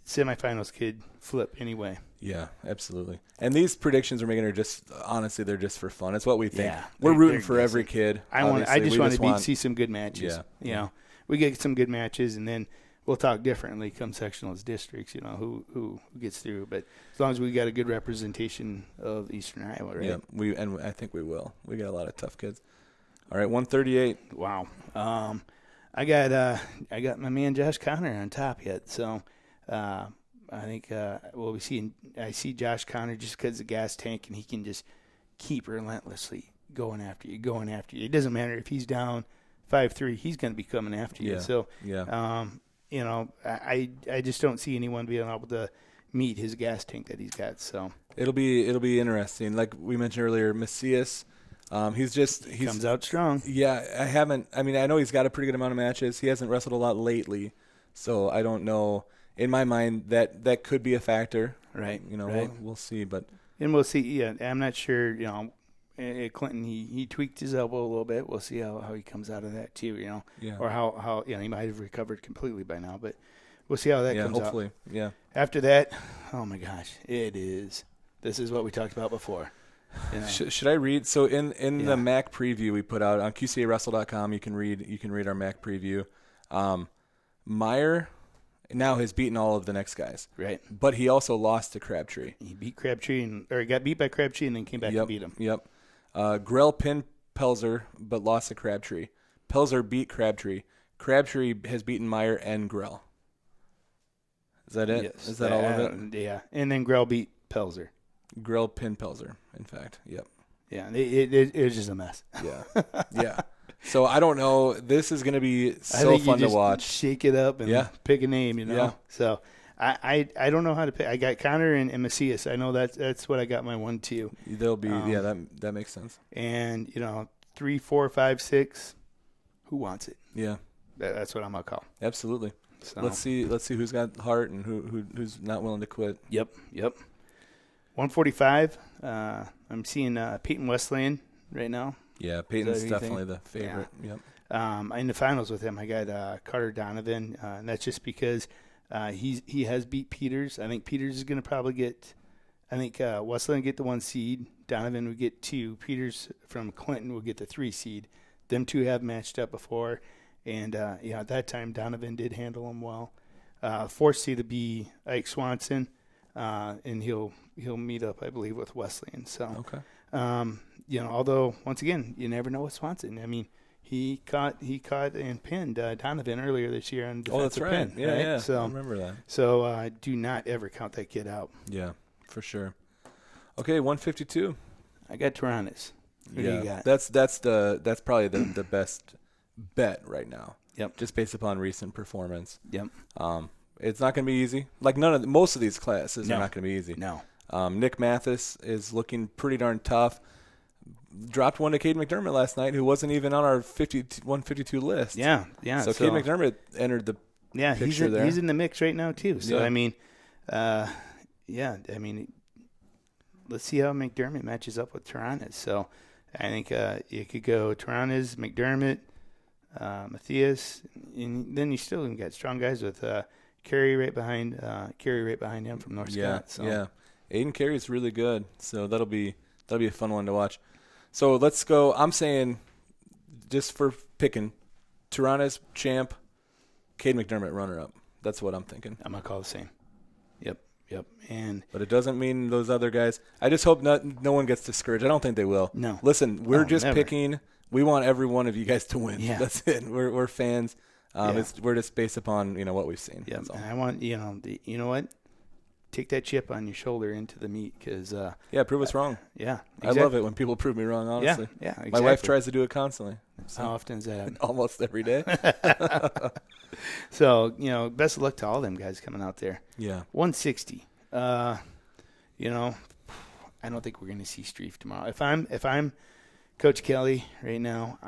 semifinals could flip anyway. Yeah, absolutely. And these predictions we're making are just, honestly, they're just for fun. It's what we think. We're rooting for every kid. I just want to see some good matches. Yeah. We get some good matches, and then we'll talk differently come sectionals districts, who gets through. But as long as we got a good representation of Eastern Iowa, right? Yeah, and I think we will. We got a lot of tough kids. All right, 138. Wow. I got my man Josh Connor on top yet, so I think I see Josh Connor just because the gas tank, and he can just keep relentlessly going after you. It doesn't matter if he's down 5-3, he's going to be coming after you. So, I just don't see anyone being able to meet his gas tank that he's got. So it'll be interesting. Like we mentioned earlier, Macias, he comes out strong. Yeah, I know he's got a pretty good amount of matches. He hasn't wrestled a lot lately, so I don't know. In my mind, that could be a factor. Right. Right. We'll see, and we'll see. Yeah, I'm not sure. Clinton, he tweaked his elbow a little bit. We'll see how he comes out of that too. Or how he might have recovered completely by now, but we'll see how that comes out. Hopefully. Yeah. After that, oh my gosh, this is what we talked about before. Should I read? So in the MAC preview we put out on QCAWrestle.com, you can read our MAC preview. Meyer now has beaten all of the next guys. Right. But he also lost to Crabtree. He beat Crabtree he got beat by Crabtree and then came back and beat him. Yep. Grell pinned Pelzer but lost to Crabtree. Pelzer beat Crabtree. Crabtree has beaten Meyer and Grell. Is that it? Yes. Is that all of it? Yeah. And then Grell beat Pelzer. Grell pinned Pelzer, in fact. Yep. Yeah. It was just a mess. Yeah. Yeah. So I don't know. This is going to be so fun to watch. Shake it up and pick a name, Yeah. So I don't know how to pick. I got Connor and Macias. I know that's what I got my 1-2. They'll be that makes sense. And 3, 4, 5, 6. Who wants it? Yeah. That's what I'm gonna call. Absolutely. So let's see who's got heart and who's not willing to quit. Yep. 145. I'm seeing Peyton Wesleyan right now. Yeah, Peyton's definitely the favorite. Yeah. Yep. In the finals with him, I got Carter Donovan, and that's just because he has beat Peters. I think Peters is going to probably get. I think Wesleyan get the 1 seed. Donovan would get 2. Peters from Clinton will get the 3 seed. Them two have matched up before, and at that time Donovan did handle him well. 4th seed to be Ike Swanson, and he'll meet up, I believe, with Wesleyan. So okay. Although once again, you never know with Swanson. I mean, he caught and pinned Donovan earlier this year on defensive pin. Yeah, right? yeah. So, I remember that. So do not ever count that kid out. Yeah, for sure. Okay, 152. I got Taranis. Who do you got? That's probably the best bet right now. Yep. Just based upon recent performance. Yep. It's not going to be easy. Like most of these classes are not going to be easy. No. Nick Mathis is looking pretty darn tough. Dropped one to Cade McDermott last night, who wasn't even on our 152 list. Yeah. So Cade McDermott entered the picture there. He's in the mix right now too. So I mean, let's see how McDermott matches up with Taranis. So I think you could go Taranis, McDermott, Matthias, and then you still got strong guys with Carey right behind him from North Scott. So. Yeah. Aiden Carey is really good, so that'll be a fun one to watch. So let's go. I'm saying, just for picking, Taranis champ, Cade McDermott runner-up. That's what I'm thinking. I'm gonna call the same. Yep. But it doesn't mean those other guys. I just hope no one gets discouraged. I don't think they will. No. Listen, we're just never. picking. We want every one of you guys to win. Yeah. That's it. We're fans. We're just based upon what we've seen. Yeah. And I want you know what. Take that chip on your shoulder into the meet because prove us wrong. Yeah, exactly. I love it when people prove me wrong. Honestly, yeah, exactly. My wife tries to do it constantly. So. How often is that? Almost every day. So best of luck to all them guys coming out there. Yeah, 160. I don't think we're going to see Streif tomorrow. If I'm Coach Kelly right now,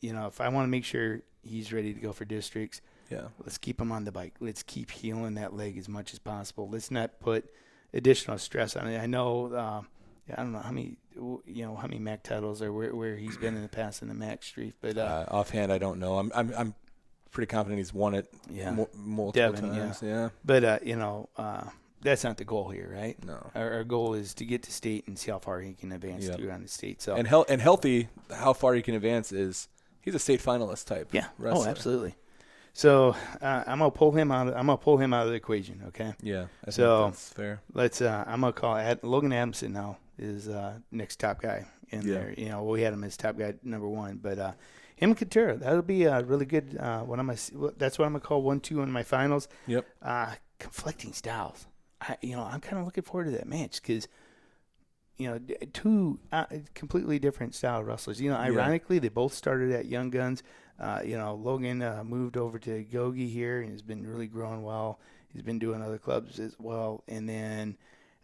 if I want to make sure he's ready to go for districts. Yeah. Let's keep him on the bike. Let's keep healing that leg as much as possible. Let's not put additional stress on it. I know I don't know how many MAC titles or where he's been in the past in the MAC streak, but offhand I don't know. I'm pretty confident he's won it multiple times. Yeah. But that's not the goal here, right? No. Our goal is to get to state and see how far he can advance through on the state. So and healthy, how far he can advance is he's a state finalist type. Yeah. wrestler. Oh, absolutely. So I'm gonna pull him out. I'm gonna pull him out of the equation. Okay. Yeah. I think that's fair. Let's. I'm gonna call Logan Adamson now is Nick's top guy in there. We had him as top guy number 1, but him and Katura, that'll be a really good. That's what I'm gonna call 1-2 in my finals. Yep. Conflicting styles. I'm kind of looking forward to that match because. Two completely different style wrestlers. Ironically, they both started at Young Guns. Logan moved over to Gogi here and has been really growing well. He's been doing other clubs as well. And then,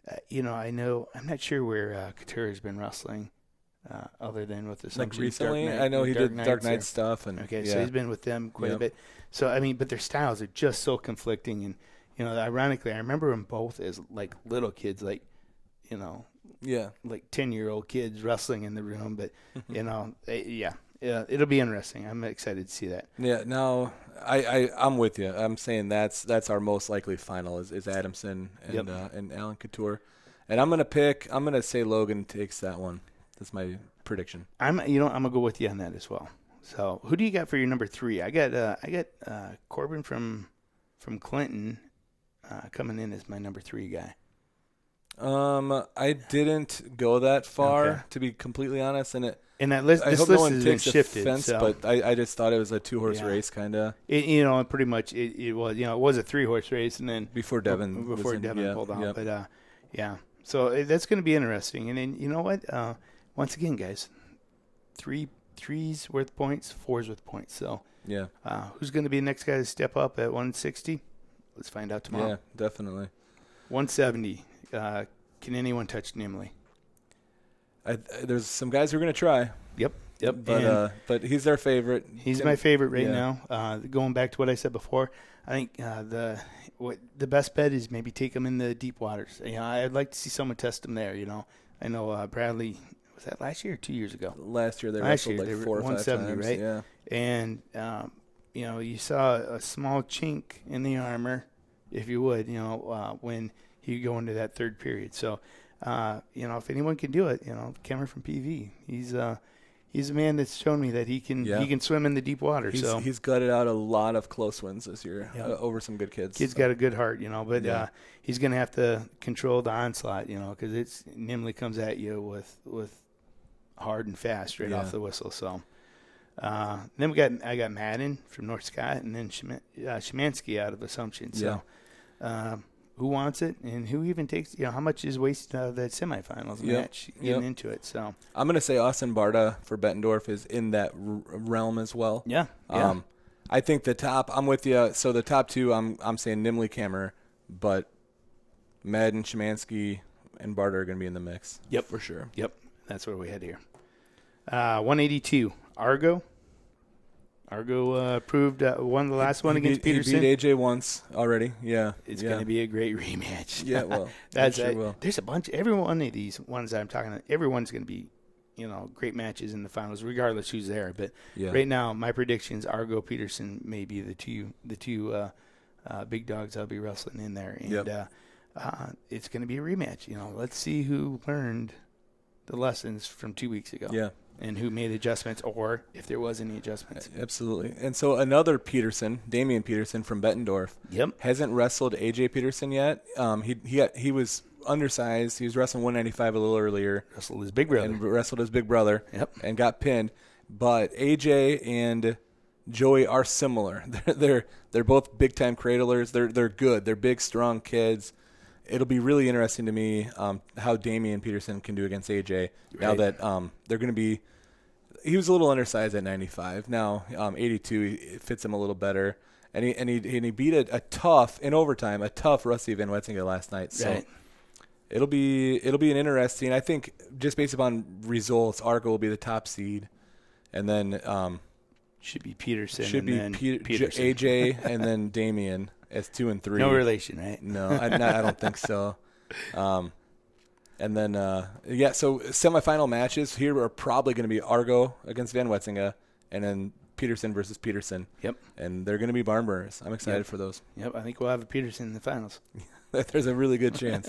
I'm not sure where Couture's been wrestling other than with the like recently. I know he did Dark Knight stuff. So he's been with them quite a bit. So, but their styles are just so conflicting. And, ironically, I remember them both as like little kids, like 10-year-old kids wrestling in the room, but it'll be interesting. I'm excited to see that. Yeah, no, I'm with you. I'm saying that's our most likely final is Adamson and Alan Couture, and I'm gonna say Logan takes that one. That's my prediction. I'm gonna go with you on that as well. So who do you got for your number 3? I got Corbin from Clinton coming in as my number 3 guy. I didn't go that far, to be completely honest, and that list, I this hope list no one has takes been shifted, offense, but I just thought it was a 2-horse race, kind of. Pretty much it was. It was a 3-horse race, and then before Devin pulled out. But so that's going to be interesting. And then you know what? Once again, guys, 3's worth points, 4's worth points. So who's going to be the next guy to step up at 160? Let's find out tomorrow. Yeah, definitely. 170. Can anyone touch Nimley? There's some guys who are going to try. Yep. But he's their favorite. He's my favorite right now. Going back to what I said before, I think the best bet is maybe take him in the deep waters. I'd like to see someone test him there. I know Bradley. Was that last year or 2 years ago? Last year they wrestled like 4 or 5 times. Right? Yeah. And you saw a small chink in the armor, if you would. When you go into that third period. So, if anyone can do it, Cameron from PV, he's a man that's shown me that he can swim in the deep water. He's gutted out a lot of close wins this year over some good kids. Kid's got a good heart, but he's going to have to control the onslaught, because Nimley comes at you with hard and fast right off the whistle. So, then I got Madden from North Scott, and then Szymanski out of Assumption. So, who wants it and who even takes, how much is wasted out of that semifinals match getting into it. So I'm going to say Austin Barta for Bettendorf is in that realm as well. Yeah. I think the top, I'm with you. So the top 2, I'm saying Nimley, Kammer, but Madden, Szymanski, and Barta are going to be in the mix. Yep. For sure. Yep. That's what we had here. 182, Argo. Argo proved won the last one against Peterson. He beat AJ once already. Yeah, it's going to be a great rematch. Yeah, well, there's a bunch. Every one of these ones that I'm talking about, everyone's going to be, great matches in the finals, regardless who's there. But right now, my predictions: Argo, Peterson may be the two big dogs I'll be wrestling in there, and it's going to be a rematch. Let's see who learned the lessons from 2 weeks ago. Yeah. And who made adjustments, or if there was any adjustments. Absolutely. And so another Peterson, Damian Peterson from Bettendorf, hasn't wrestled AJ Peterson yet. He was undersized. He was wrestling 195 a little earlier. Wrestled his big brother. And got pinned. But AJ and Joey are similar. They're both big time cradlers. They're good. They're big, strong kids. It'll be really interesting to me how Damian Peterson can do against AJ now that they're going to be – he was a little undersized at 95. Now 82 it fits him a little better. And he beat a tough Rusty Van Wetzinga last night. So it'll be an interesting – I think just based upon results, Argo will be the top seed. And then should be Peterson. Peterson. AJ and then Damian. As 2 and 3. No relation, right? No, I don't think so. And then, so semifinal matches here are probably going to be Argo against Van Wetzinga, and then Peterson versus Peterson. Yep. And they're going to be barn burners. I'm excited for those. Yep, I think we'll have a Peterson in the finals. There's a really good chance.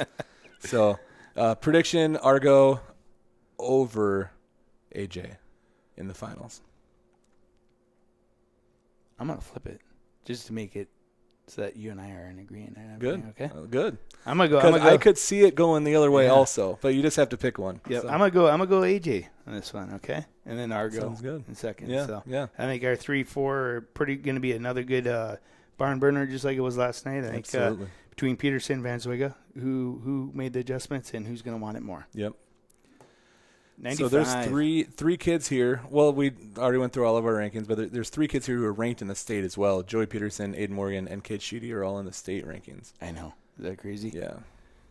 So, prediction, Argo over AJ in the finals. I'm going to flip it just to make it so that you and I are in agreement. Good. Okay. Good. I'm gonna go. I could see it going the other way also, but you just have to pick one. Yep. So. I'm gonna go AJ on this one. Okay. And then Argo. Sounds good. In second. Yeah. So yeah. I think our 3-4 are pretty gonna be another good barn burner, just like it was last night. I think between Peterson and Van Zwiga, who made the adjustments and who's gonna want it more. Yep. 95. So there's three kids here. Well, we already went through all of our rankings, but there's 3 kids here who are ranked in the state as well. Joey Peterson, Aiden Morgan, and Kate Sheedy are all in the state rankings. I know. Is that crazy? Yeah.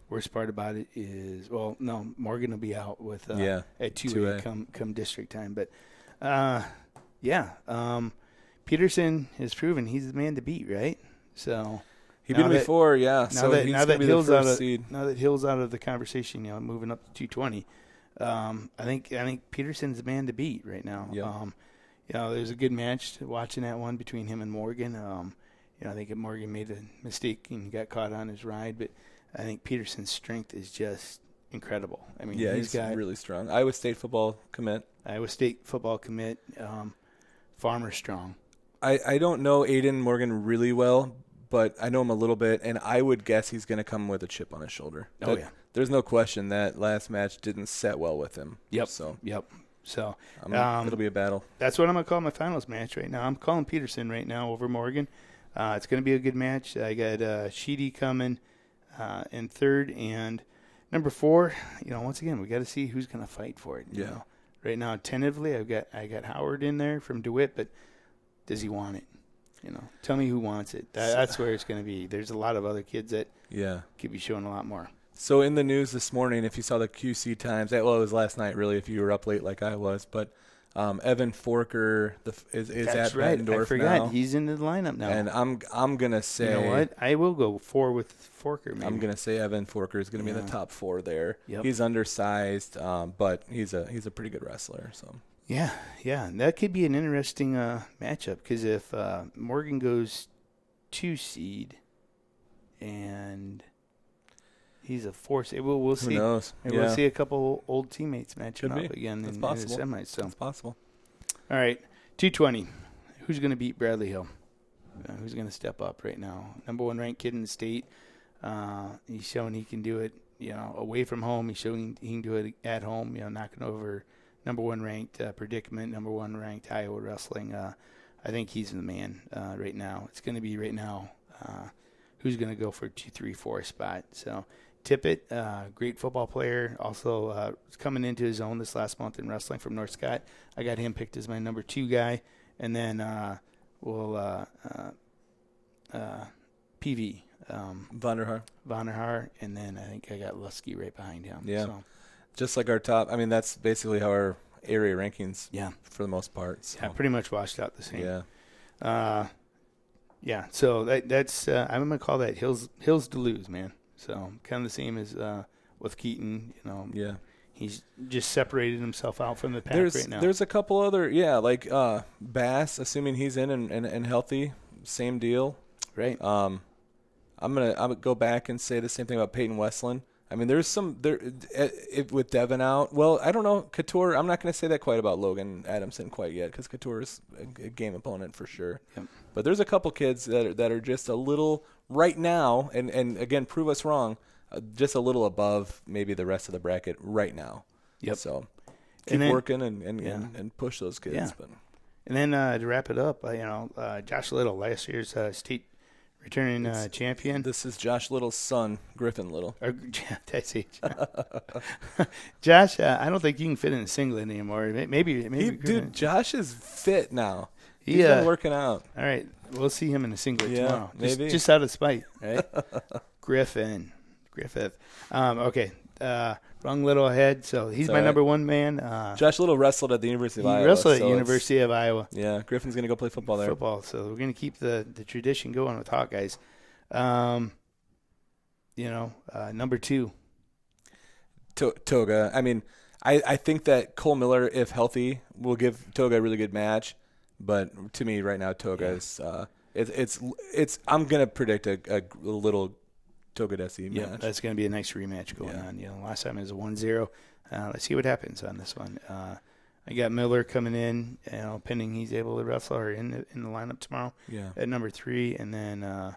Worst part about it is, Morgan will be out with at 2A come district time. But, Peterson has proven he's the man to beat, right? So he beat him before, yeah. Now that Hill's out of the conversation, moving up to 220. I think Peterson's the man to beat right now. Yep. There's a good match watching that one between him and Morgan. I think Morgan made a mistake and got caught on his ride, but I think Peterson's strength is just incredible. I mean, he's really strong. Iowa State football commit. Farmer strong. I don't know Aiden Morgan really well, but I know him a little bit, and I would guess he's going to come with a chip on his shoulder. There's no question that last match didn't set well with him. Yep. So it'll be a battle. That's what I'm going to call my finals match right now. I'm calling Peterson right now over Morgan. It's going to be a good match. I got Sheedy coming in third, and number 4. Once again, we got to see who's going to fight for it. You know? Right now, tentatively, I got Howard in there from DeWitt, but does he want it? Tell me who wants it. That's where it's going to be. There's a lot of other kids that could be showing a lot more. So in the news this morning, if you saw the QC times, it was last night really if you were up late like I was, but Evan Forker is at Bettendorf now. I forgot. He's in the lineup now. And I'm going to say... You know what? I will go 4 with Forker, maybe. I'm going to say Evan Forker is going to be in the top 4 there. Yep. He's undersized, but he's a pretty good wrestler. So Yeah. And that could be an interesting matchup because if Morgan goes 2 seed and... He's a force. We'll see. Who knows? We'll see a couple old teammates matching up in again in the semis. So. It's possible. All right, 220. Who's going to beat Bradley Hill? Who's going to step up right now? Number 1 ranked kid in the state. He's showing he can do it. Away from home. He's showing he can do it at home. Knocking over number 1 ranked Predicament, number 1 ranked Iowa Wrestling. I think he's the man right now. It's going to be right now. Who's going to go for 2, 3, 4 spot? So. Tippett, great football player, also coming into his own this last month in wrestling from North Scott. I got him picked as my number 2 guy. And then PV. Vonderhaar. And then I think I got Lusky right behind him. Yeah. So. Just like our top. I mean, that's basically how our area rankings for the most part. So. Yeah, pretty much washed out the same. Yeah. So that's I'm going to call that Hills to lose, man. So kind of the same as with Keaton, he's just separated himself out from the pack right now. There's a couple other, like Bass, assuming he's in and healthy, same deal. Right. I'm gonna go back and say the same thing about Peyton Westland. I mean, there's some there with Devin out. Well, I don't know Couture. I'm not gonna say that quite about Logan Adamson quite yet because Couture is a game opponent for sure. Yep. But there's a couple kids that are just a little right now, and again, prove us wrong, just a little above maybe the rest of the bracket right now. Yep. So keep working and push those kids. Yeah. But. And then to wrap it up, Josh Little, last year's state returning champion. This is Josh Little's son, Griffin Little. That's it. Josh, I don't think you can fit in a singlet anymore. Maybe. Dude, Josh is fit now. He's been working out. All right. We'll see him in a singlet tomorrow. Maybe. Just out of spite, right? Griffith. Okay. Wrong Little ahead. So he's my number 1 man. Josh Little wrestled at the University of Iowa. He wrestled at the University of Iowa. Yeah. Griffin's going to go play football there. So we're going to keep the tradition going with Hawkeyes. Number 2. Toga. I mean, I think that Cole Miller, if healthy, will give Toga a really good match. But to me, right now, Toga is it's. I'm gonna predict a little Togadesi match. Yeah, that's gonna be a nice rematch going on. Last time it was a 1-0. Let's see what happens on this one. I got Miller coming in, pending he's able to wrestle or in the lineup tomorrow. Yeah. At number 3, and then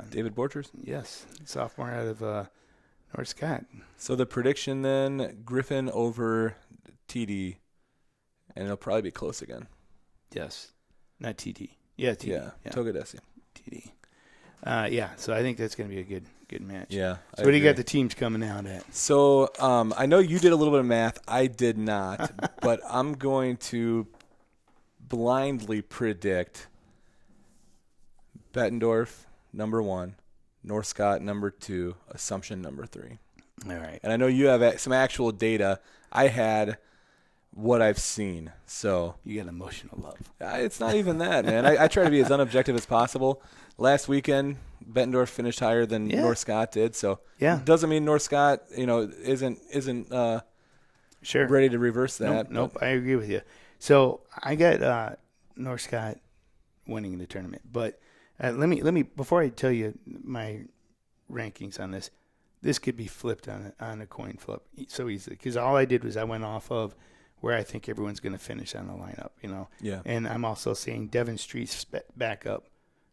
David Borchers. Yes, sophomore out of North Scott. So the prediction then: Griffin over TD, and it'll probably be close again. Yes, not TD. Yeah, TD. Yeah. Togadesi. TD. So I think that's going to be a good match. Yeah. So what do you got the teams coming out at? So I know you did a little bit of math. I did not, but I'm going to blindly predict Bettendorf number 1, North Scott number 2, Assumption number 3. All right. And I know you have some actual data. I had what I've seen. So you got emotional love. It's not even that, man. I try to be as unobjective as possible. Last weekend, Bettendorf finished higher than North Scott did. So doesn't mean North Scott, isn't ready to reverse that. Nope. I agree with you. So I got North Scott winning the tournament, but let me before I tell you my rankings on this. This could be flipped on a coin flip so easily because all I did was I went off of where I think everyone's going to finish on the lineup, Yeah. And I'm also saying Devin Street's back up.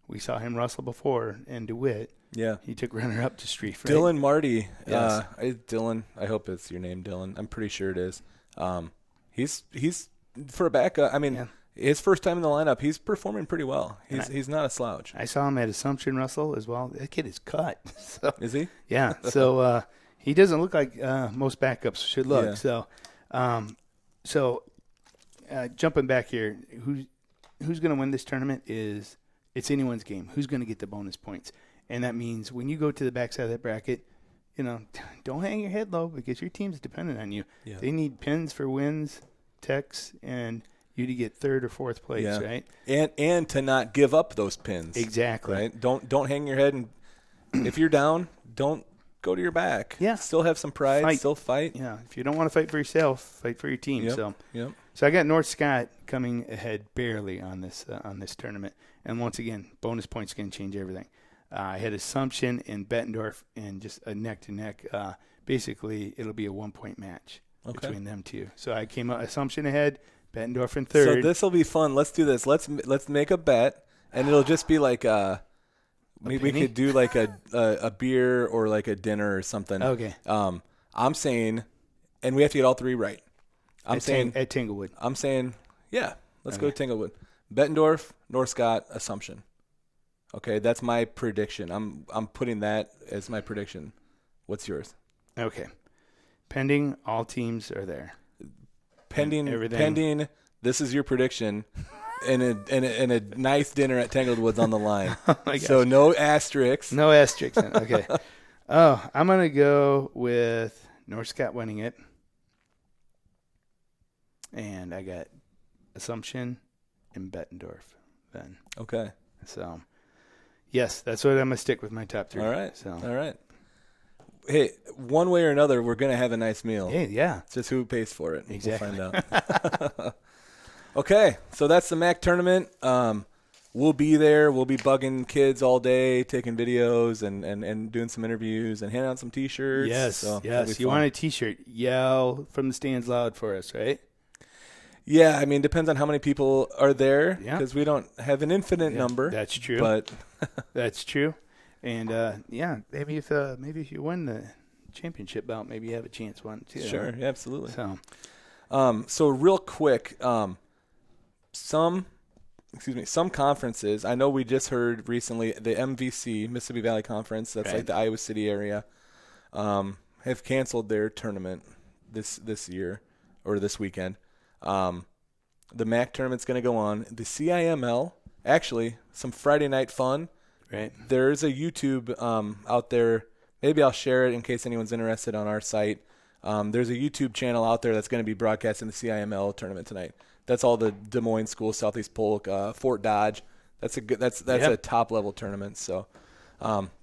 We saw him wrestle before, and DeWitt. Yeah. He took runner-up to Street. Right? Dylan Marty. Yes. Dylan. I hope it's your name, Dylan. I'm pretty sure it is. He's for a backup. I mean, his first time in the lineup, he's performing pretty well. He's not a slouch. I saw him at Assumption Wrestle as well. That kid is cut. So, is he? Yeah. So he doesn't look like most backups should look. Yeah. So jumping back here, who's going to win this tournament it's anyone's game. Who's going to get the bonus points? And that means when you go to the backside of that bracket, don't hang your head low because your team's dependent on you. Yeah. They need pins for wins, techs, and you to get 3rd or 4th place, right? And to not give up those pins. Exactly. Right? Don't hang your head, and if you're down, don't go to your back. Yeah. Still have some pride. Still fight. Yeah. If you don't want to fight for yourself, fight for your team. Yep. So I got North Scott coming ahead barely on this tournament. And once again, bonus points can change everything. I had Assumption and Bettendorf and just a neck-to-neck. Basically, it'll be a 1-point match between them two. So I came out Assumption ahead, Bettendorf in 3rd. So this will be fun. Let's do this. Let's make a bet, and it'll just be like maybe we could do like a beer or like a dinner or something. Okay. I'm saying, and we have to get all 3 right. I'm saying at Tanglewood. I'm saying, let's go to Tanglewood. Bettendorf, North Scott, Assumption. Okay, that's my prediction. I'm putting that as my prediction. What's yours? Okay. Pending all teams are there. Pending. This is your prediction, and a nice dinner at Tangledwood's on the line. Oh my gosh. So no asterisks. No asterisks. Okay. I'm gonna go with North Scott winning it, and I got Assumption and Bettendorf then. Okay. So, yes, that's what I'm going to stick with my top 3. All right. So. All right. Hey, one way or another, we're going to have a nice meal. Hey, yeah. It's just who pays for it. Exactly. We'll find out. Okay, so that's the MAC tournament. We'll be there. We'll be bugging kids all day, taking videos and doing some interviews and handing out some T-shirts. Yes, so yes. You want a T-shirt, yell from the stands loud for us, right? Yeah, I mean, depends on how many people are there because we don't have an infinite number. That's true. But that's true. And maybe if you win the championship bout, maybe you have a chance one too. Sure, yeah, absolutely. So real quick, some conferences. I know we just heard recently the MVC Mississippi Valley Conference. That's like the Iowa City area. Have canceled their tournament this year or this weekend. The MAC tournament's going to go on. The CIML, actually, some Friday night fun. Right. There's a YouTube out there. Maybe I'll share it in case anyone's interested on our site. There's a YouTube channel out there that's going to be broadcasting the CIML tournament tonight. That's all the Des Moines schools, Southeast Polk, Fort Dodge. That's a top level tournament. So,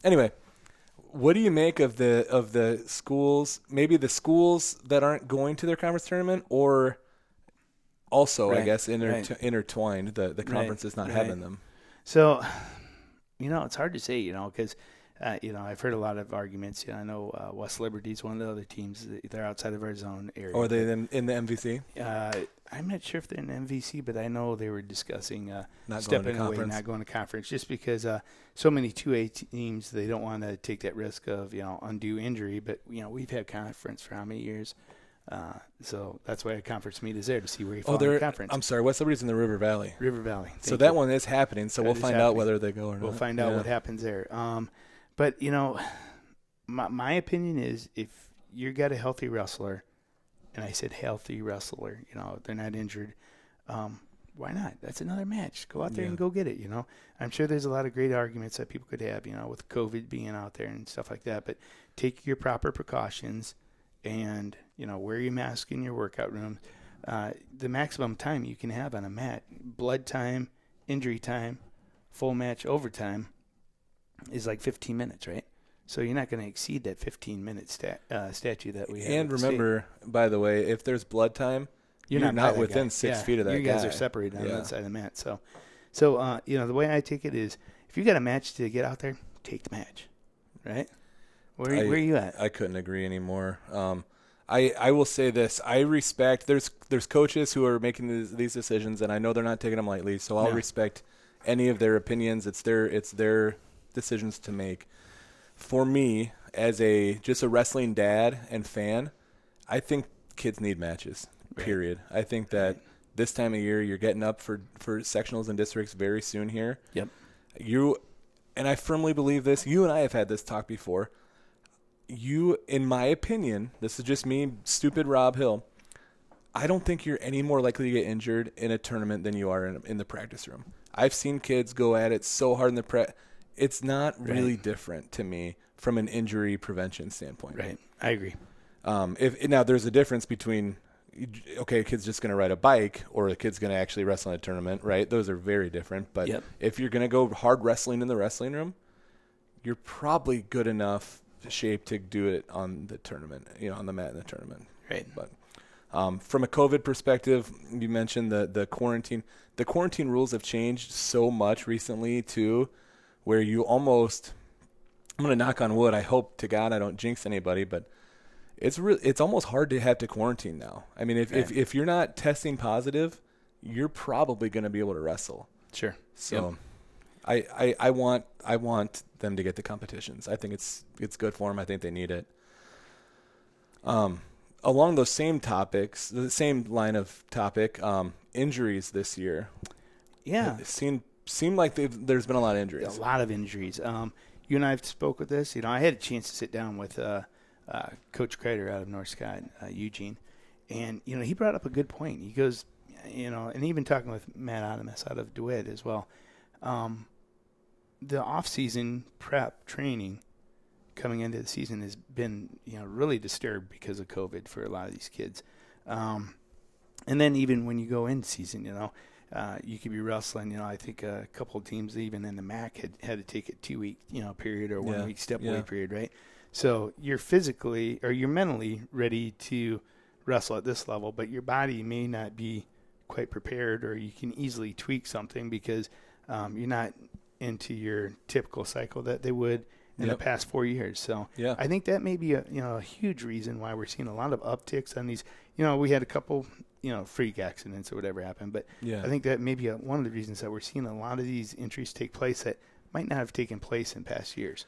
anyway, What do you make of the schools? Maybe the schools that aren't going to their conference tournament, or also, I guess, intertwined the conferences not having them. So, it's hard to say, because. I've heard a lot of arguments. I know West Liberty is one of the other teams. They're outside of our zone area. Or are they in the MVC? I'm not sure if they're in the MVC, but I know they were discussing not stepping away, not going to conference, just because so many 2A teams, they don't want to take that risk of, undue injury. But, we've had conference for how many years? So that's why a conference meet is there, to see where you fall in the conference. I'm sorry, West Liberty's in the River Valley. River Valley. So that one is happening, so we'll find out whether they go or not. We'll find out what happens there. But, my opinion is if you got a healthy wrestler, and I said healthy wrestler, they're not injured, why not? That's another match. Go out there and go get it, I'm sure there's a lot of great arguments that people could have, with COVID being out there and stuff like that. But take your proper precautions and, wear your mask in your workout room. The maximum time you can have on a mat, blood time, injury time, full match, overtime, is like 15 minutes, right? So you're not going to exceed that 15-minute statute that we have. And remember, by the way, if there's blood time, you're not within 6 feet of that guy. You guys are separated on that side of the mat. So the way I take it is, if you got a match to get out there, take the match, right? Where are you at? I couldn't agree anymore. I will say this: I respect. There's coaches who are making these decisions, and I know they're not taking them lightly. So I'll respect any of their opinions. It's their decisions to make. For me, as just a wrestling dad and fan, I think kids need matches, period. I think that this time of year, you're getting up for sectionals and districts very soon here. Yep. And I firmly believe this, you and I have had this talk before. In my opinion, this is just me, stupid Rob Hill, I don't think you're any more likely to get injured in a tournament than you are in the practice room. I've seen kids go at it so hard in the it's not really different to me from an injury prevention standpoint. Right. I agree. Now there's a difference between, a kid's just going to ride a bike or a kid's going to actually wrestle in a tournament, right? Those are very different. But if you're going to go hard wrestling in the wrestling room, you're probably good enough shape to do it on the tournament, on the mat in the tournament. Right. But from a COVID perspective, you mentioned the quarantine. The quarantine rules have changed so much recently too, where you almost, I'm going to knock on wood. I hope to God I don't jinx anybody, but it's almost hard to have to quarantine now. I mean, if you're not testing positive, you're probably going to be able to wrestle. Sure. So I want them to get the competitions. I think it's good for them. I think they need it. Along those same topics, the same line of topic, injuries this year. Yeah. Seem like there's been a lot of injuries. A lot of injuries. You and I have spoke with this. I had a chance to sit down with Coach Kreider out of North Scott, Eugene, and he brought up a good point. He goes, and even talking with Matt Adamus out of DeWitt as well. The off-season prep training coming into the season has been really disturbed because of COVID for a lot of these kids. And then even when you go in season, you could be wrestling. I think a couple of teams, even in the MAC, had to take a 2-week, period or 1 week step away period, right? So you're physically or you're mentally ready to wrestle at this level, but your body may not be quite prepared, or you can easily tweak something because you're not into your typical cycle that they would in the past 4 years. So I think that may be a huge reason why we're seeing a lot of upticks on these. We had a couple freak accidents or whatever happened, but I think that may be one of the reasons that we're seeing a lot of these injuries take place that might not have taken place in past years.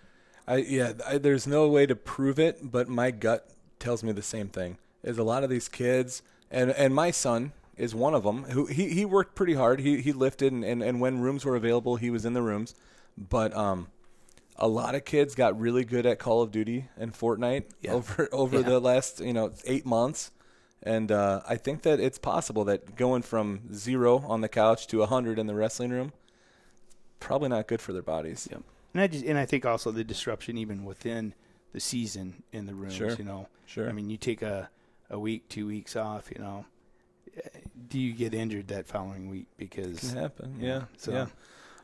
There's no way to prove it, but my gut tells me the same thing. Is a lot of these kids, and my son is one of them, who he worked pretty hard. He lifted, and when rooms were available, he was in the rooms. But a lot of kids got really good at Call of Duty and Fortnite over the last 8 months. And I think that it's possible that going from 0 on the couch to 100 in the wrestling room, probably not good for their bodies. Yep. And I think also the disruption even within the season in the rooms. Sure. I mean, you take a week, 2 weeks off. Do you get injured that following week? Because it can happen.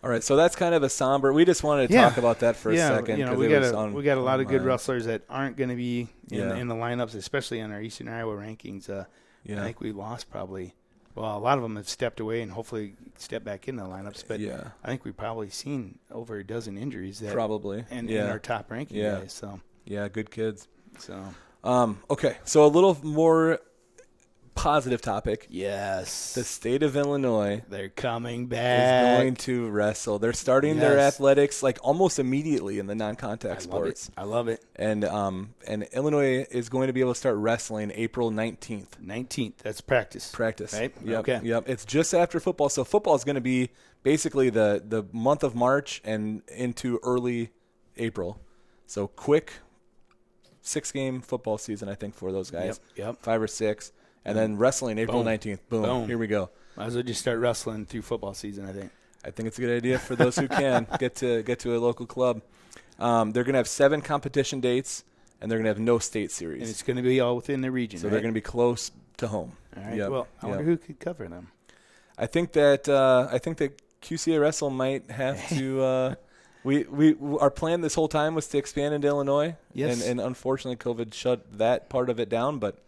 All right, so that's kind of a somber. We just wanted to talk about that for a second. You know, we got a lot of good wrestlers that aren't going to be in the lineups, especially in our Eastern Iowa rankings. I think we lost probably. Well, a lot of them have stepped away and hopefully step back in the lineups. But I think we've probably seen over a dozen injuries that in our top ranking guys. So good kids. So okay, so a little more positive topic. Yes. The state of Illinois. They're coming back. Is going to wrestle. They're starting their athletics like almost immediately in the non-contact sports. I love it. And Illinois is going to be able to start wrestling April 19th. 19th. That's practice. Right? Yep. Okay. Yep. It's just after football. So football is going to be basically the month of March and into early April. So quick 6-game football season, I think, for those guys. Yep. 5 or 6. And then wrestling April 19th. Boom. Here we go. Might as well just start wrestling through football season, I think. I think it's a good idea for those who can get to a local club. They're going to have 7 competition dates, and they're going to have no state series. And it's going to be all within the region, So they're going to be close to home. All right. Well, I wonder who could cover them. I think that QCA Wrestle might have to our plan this whole time was to expand into Illinois. Yes. And unfortunately COVID shut that part of it down, but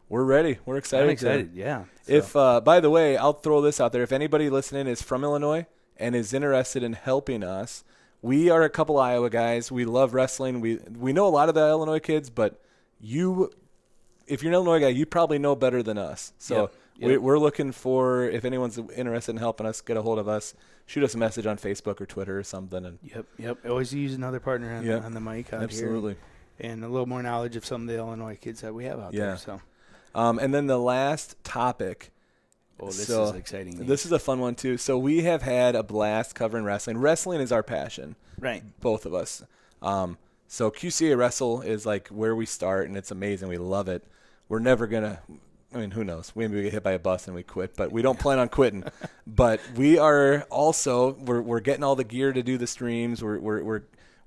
we're ready. We're excited. I'm excited, yeah. So. If, by the way, I'll throw this out there. If anybody listening is from Illinois and is interested in helping us, we are a couple Iowa guys. We love wrestling. We know a lot of the Illinois kids, but if you're an Illinois guy, you probably know better than us. So we're looking for, if anyone's interested in helping us, get a hold of us. Shoot us a message on Facebook or Twitter or something. And Yep. Always use another partner on the mic out Absolutely. Here. And a little more knowledge of some of the Illinois kids that we have out there. So. And then the last topic. Oh, this is exciting. This is a fun one, too. So we have had a blast covering wrestling. Wrestling is our passion. Right. Both of us. So QCA Wrestle is like where we start, and it's amazing. We love it. We're never going to – I mean, who knows? Maybe we get hit by a bus and we quit, but we don't plan on quitting. But we are also – we're getting all the gear to do the streams.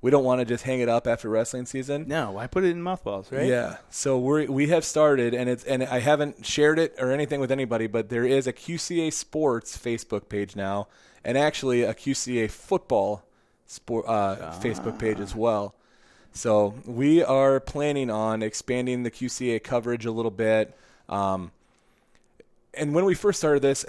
We don't want to just hang it up after wrestling season. No, why put it in mothballs, right? Yeah. So we have started, and I haven't shared it or anything with anybody, but there is a QCA Sports Facebook page now, and actually a QCA Football Facebook page as well. So we are planning on expanding the QCA coverage a little bit. And when we first started this,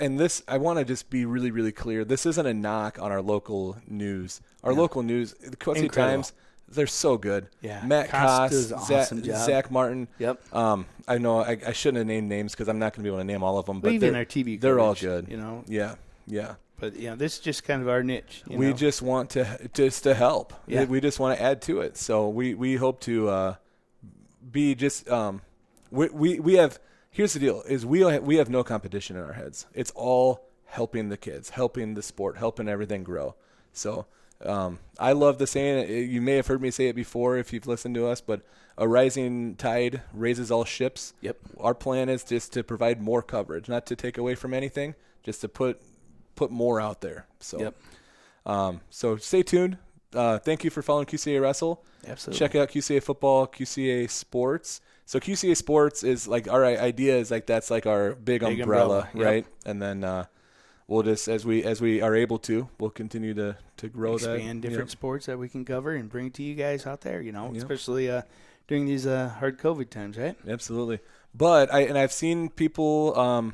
I want to just be really, really clear. This isn't a knock on our local news. Our local news, the Quincy Times, they're so good. Yeah. Matt Koss, awesome Zach Martin. Yep. I know I shouldn't have named names because I'm not going to be able to name all of them. But even our TV coverage, they're all good. You know. Yeah. But this is just kind of our niche. We just want to help. Yeah. We just want to add to it. So we hope to be just we have. Here's the deal: is we have no competition in our heads. It's all helping the kids, helping the sport, helping everything grow. So I love the saying. You may have heard me say it before if you've listened to us, but a rising tide raises all ships. Yep. Our plan is just to provide more coverage, not to take away from anything, just to put more out there. So, so stay tuned. Thank you for following QCA Wrestle. Absolutely. Check out QCA Football, QCA Sports. So QCA Sports is like our idea is like that's like our big umbrella, right? Yep. And then we'll just as we are able to, we'll continue to grow expand different sports that we can cover and bring to you guys out there. Especially during these hard COVID times, right? Absolutely. But I've seen people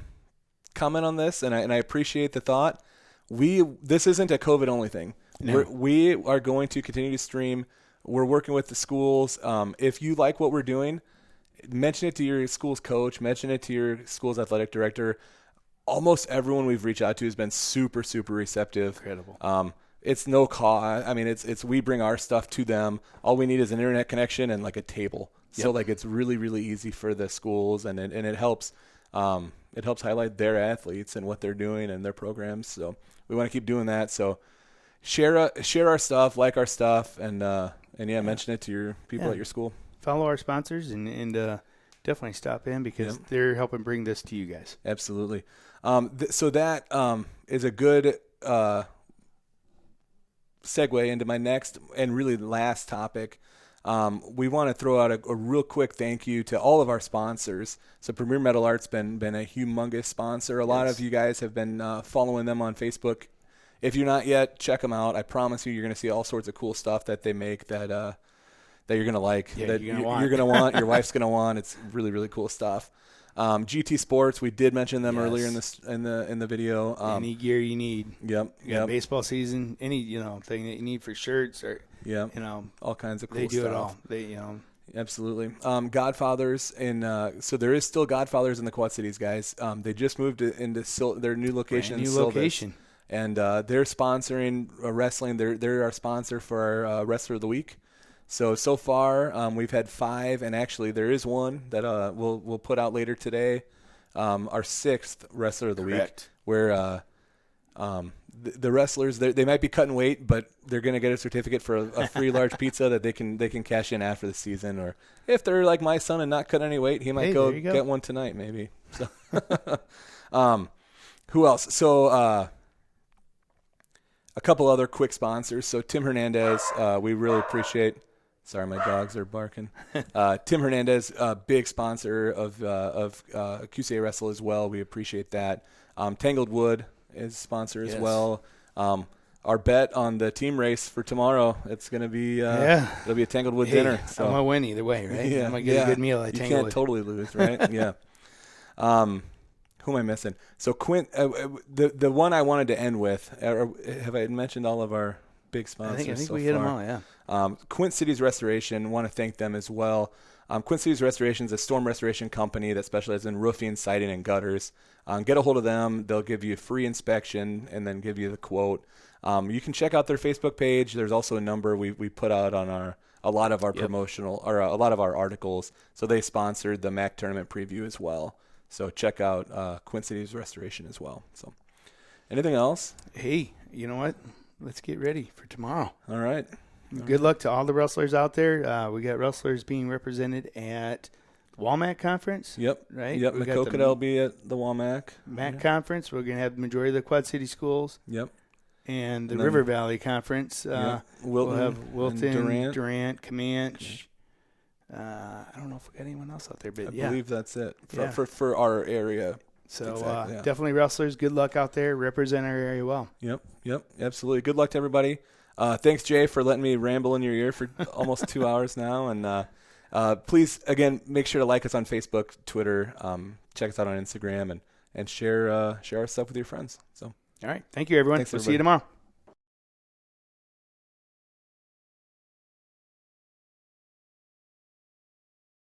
comment on this, and I appreciate the thought. This isn't a COVID only thing. No. We are going to continue to stream. We're working with the schools. If you like what we're doing, mention it to your school's coach, mention it to your school's athletic director. Almost everyone we've reached out to has been super, super receptive. Incredible. It's no cost. I mean, it's we bring our stuff to them. All we need is an internet connection and like a table. Yep. So like it's really, really easy for the schools, and it helps. It helps highlight their athletes and what they're doing and their programs. So we want to keep doing that. So share our stuff, like our stuff, and mention it to your people at your school. Follow our sponsors and definitely stop in because they're helping bring this to you guys. Absolutely. So that is a good segue into my next and really last topic. We want to throw out a real quick thank you to all of our sponsors. So Premier Metal Art's been a humongous sponsor. A lot of you guys have been following them on Facebook if you're not yet, check them out. I promise you're going to see all sorts of cool stuff that they make that you're going to like, that you're going to want, your wife's going to want. It's really, really cool stuff. GT Sports, we did mention them earlier in the video. Any gear you need. Yep. Baseball season, any thing that you need for shirts or all kinds of cool stuff. They do it all. They Absolutely. Godfathers so there is still Godfathers in the Quad Cities, guys. They just moved into their new location. Location. And they're sponsoring wrestling. They're our sponsor for our Wrestler of the Week. So far, we've had 5, and actually there is one that we'll put out later today, our 6th Wrestler of the Week, where the wrestlers, they might be cutting weight, but they're going to get a certificate for a free large pizza that they can cash in after the season. Or if they're like my son and not cut any weight, he might go get one tonight maybe. So, who else? So a couple other quick sponsors. So Tim Hernandez, we really appreciate. Sorry, my dogs are barking. Tim Hernandez, big sponsor of QCA Wrestle as well. We appreciate that. Tangled Wood is a sponsor as well. Our bet on the team race for tomorrow, it's going to be it'll be a Tangled Wood dinner. So I'm going to win either way, right? Yeah, I'm going to get a good meal at Tangled. You can't totally lose, right? Yeah. Who am I missing? So Quint, the one I wanted to end with, have I mentioned all of our big sponsors? I think so we hit far? them all, yeah. Quint Cities Restoration, want to thank them as well. Quint Cities Restoration is a storm restoration company that specializes in roofing, siding, and gutters. Get a hold of them. They'll give you a free inspection and then give you the quote. You can check out their Facebook page. There's also a number we put out on a lot of our promotional or a lot of our articles. So they sponsored the MAC tournament preview as well. So check out Quint Cities Restoration as well. So anything else? Hey, you know what? Let's get ready for tomorrow. All right. Good luck to all the wrestlers out there. We got wrestlers being represented at the WAMAC conference. Yep. Right? Yep. McCoqueta will be at the WAMAC. MAC conference. We're going to have the majority of the Quad City schools. Yep. And the River Valley conference. Wilton, we'll have Wilton, Durant, Comanche. I don't know if we got anyone else out there, but I believe that's it for our area. So definitely wrestlers, good luck out there. Represent our area well. Yep, absolutely. Good luck to everybody. Thanks, Jay, for letting me ramble in your ear for almost 2 hours now. And please, again, make sure to like us on Facebook, Twitter. Check us out on Instagram and share our stuff with your friends. So, all right. Thank you, everyone. Thanks, we'll see you tomorrow.